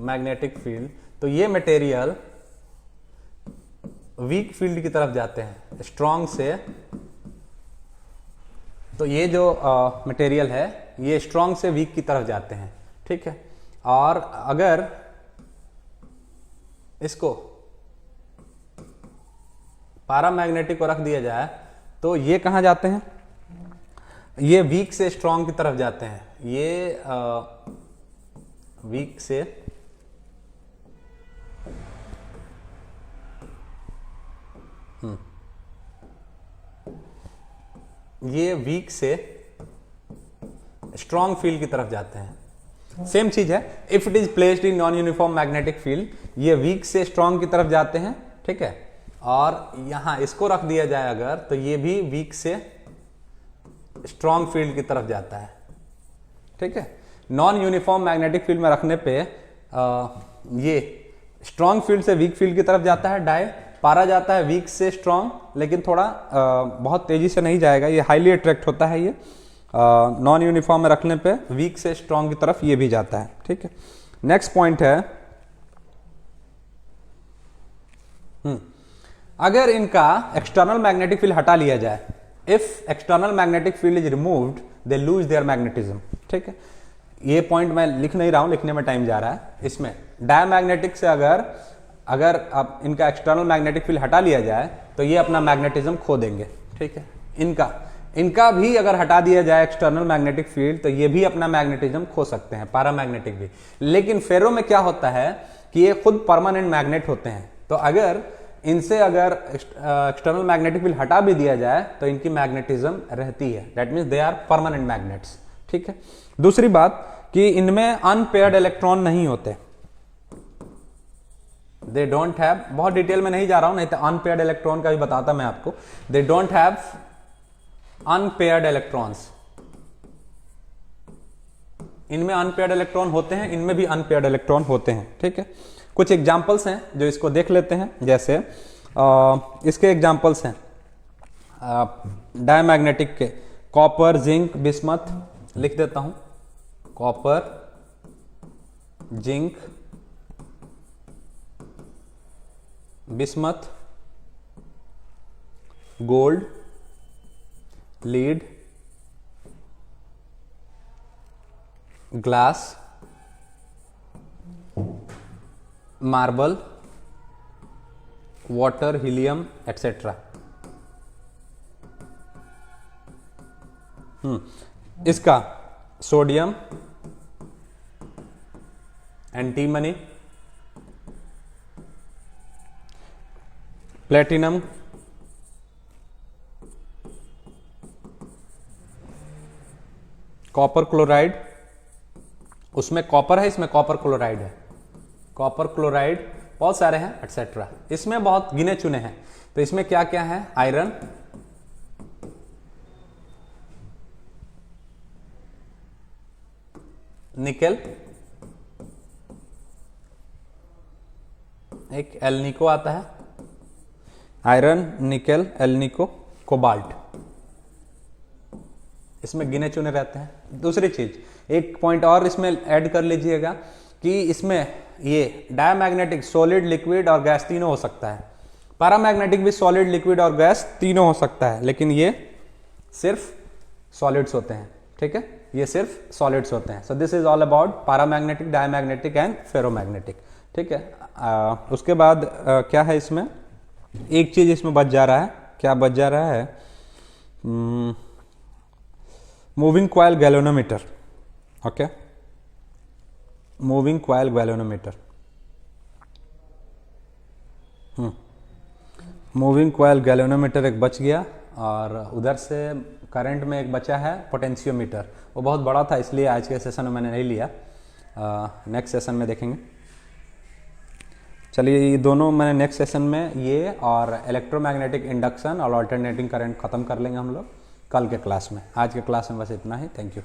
magnetic field, तो ये मटेरियल वीक फील्ड की तरफ जाते हैं, स्ट्रॉन्ग से। तो ये जो मटेरियल है ये स्ट्रॉन्ग से वीक की तरफ जाते हैं। ठीक है, और अगर इसको पैरामैग्नेटिक को रख दिया जाए तो ये कहां जाते हैं, ये वीक से स्ट्रॉन्ग की तरफ जाते हैं, ये वीक से ये वीक से स्ट्रॉन्ग फील्ड की तरफ जाते हैं। सेम चीज है, if it is placed in non uniform magnetic field, ये वीक से स्ट्रॉन्ग की तरफ जाते हैं। ठीक है, और यहां इसको रख दिया जाए अगर, तो ये भी वीक से स्ट्रॉन्ग फील्ड की तरफ जाता है। ठीक है, नॉन यूनिफॉर्म मैग्नेटिक फील्ड में रखने पे ये स्ट्रॉन्ग फील्ड से वीक फील्ड की तरफ जाता है डाई, पारा जाता है वीक से स्ट्रॉन्ग, लेकिन थोड़ा बहुत तेजी से नहीं जाएगा, ये हाईली अट्रैक्ट होता है। ये नॉन यूनिफॉर्म में रखने पे वीक से स्ट्रॉन्ग की तरफ ये भी जाता है। ठीक है, नेक्स्ट पॉइंट है अगर इनका एक्सटर्नल मैग्नेटिक फील्ड हटा लिया जाए, if external magnetic field is removed they lose their magnetism. ठीक है, ये पॉइंट मैं लिख नहीं रहा हूं, लिखने में टाइम जा रहा है। इसमें डायमैग्नेटिक से अगर अब इनका एक्सटर्नल मैग्नेटिक फील्ड हटा लिया जाए तो ये अपना मैग्नेटिज्म खो देंगे। ठीक है, इनका भी अगर हटा दिया जाए एक्सटर्नल मैग्नेटिक फील्ड तो ये भी अपना मैग्नेटिज्म खो सकते हैं, पैरामैग्नेटिक भी। लेकिन फेरो में क्या होता है कि ये खुद परमानेंट मैग्नेट होते हैं, तो अगर इनसे एक्सटर्नल मैग्नेटिक फील्ड हटा भी दिया जाए तो इनकी मैग्नेटिज्म रहती है, that means they are permanent magnets. ठीक है, दूसरी बात कि इनमें अनपेयर्ड इलेक्ट्रॉन नहीं होते, दे डोंट हैव, बहुत डिटेल में नहीं जा रहा हूं, नहीं तो अनपेयर्ड इलेक्ट्रॉन का भी बताता मैं आपको। They don't have unpaired electrons, इनमें अनपेयर्ड इलेक्ट्रॉन होते हैं, इनमें भी अनपेयर्ड इलेक्ट्रॉन होते हैं। ठीक है, कुछ एग्जांपल्स हैं जो इसको देख लेते हैं, जैसे इसके एग्जांपल्स हैं डायमैग्नेटिक के, कॉपर, जिंक, बिस्मथ, लिख देता हूं, copper, zinc, bismuth, gold, lead, glass, marble, water, helium etcetera. इसका sodium, antimony, platinum, copper chloride, उसमें कॉपर है, इसमें कॉपर क्लोराइड है, कॉपर क्लोराइड बहुत सारे हैं एटसेट्रा। इसमें बहुत गिने चुने हैं, तो इसमें क्या क्या है, आयरन, निकेल, एक एल्निको आता है, आयरन, निकेल, एल्निको, कोबाल्ट, इसमें गिने चुने रहते हैं। दूसरी चीज, एक पॉइंट और इसमें ऐड कर लीजिएगा कि इसमें ये डायमैग्नेटिक सॉलिड, लिक्विड और गैस तीनों हो सकता है। पैरामैग्नेटिक भी सॉलिड, लिक्विड और गैस तीनों हो सकता है, लेकिन ये सिर्फ सॉलिड्स होते हैं। ठीक है, ये सिर्फ सॉलिड्स होते हैं। सो this is all about paramagnetic, diamagnetic and ferromagnetic. ठीक है, उसके बाद क्या है इसमें, एक चीज इसमें बच जा रहा है। क्या बच जा रहा है? Moving coil galvanometer. Okay, moving coil galvanometer, moving coil galvanometer एक बच गया, और उधर से करंट में एक बचा है पोटेंशियोमीटर। वो बहुत बड़ा था, इसलिए आज के सेशन में मैंने नहीं लिया, नेक्स्ट सेशन में देखेंगे। चलिए, ये दोनों मैंने नेक्स्ट सेशन में ये और इलेक्ट्रोमैग्नेटिक इंडक्शन और अल्टरनेटिंग करंट खत्म कर लेंगे हम लोग कल के क्लास में। आज के क्लास में बस इतना ही। Thank you.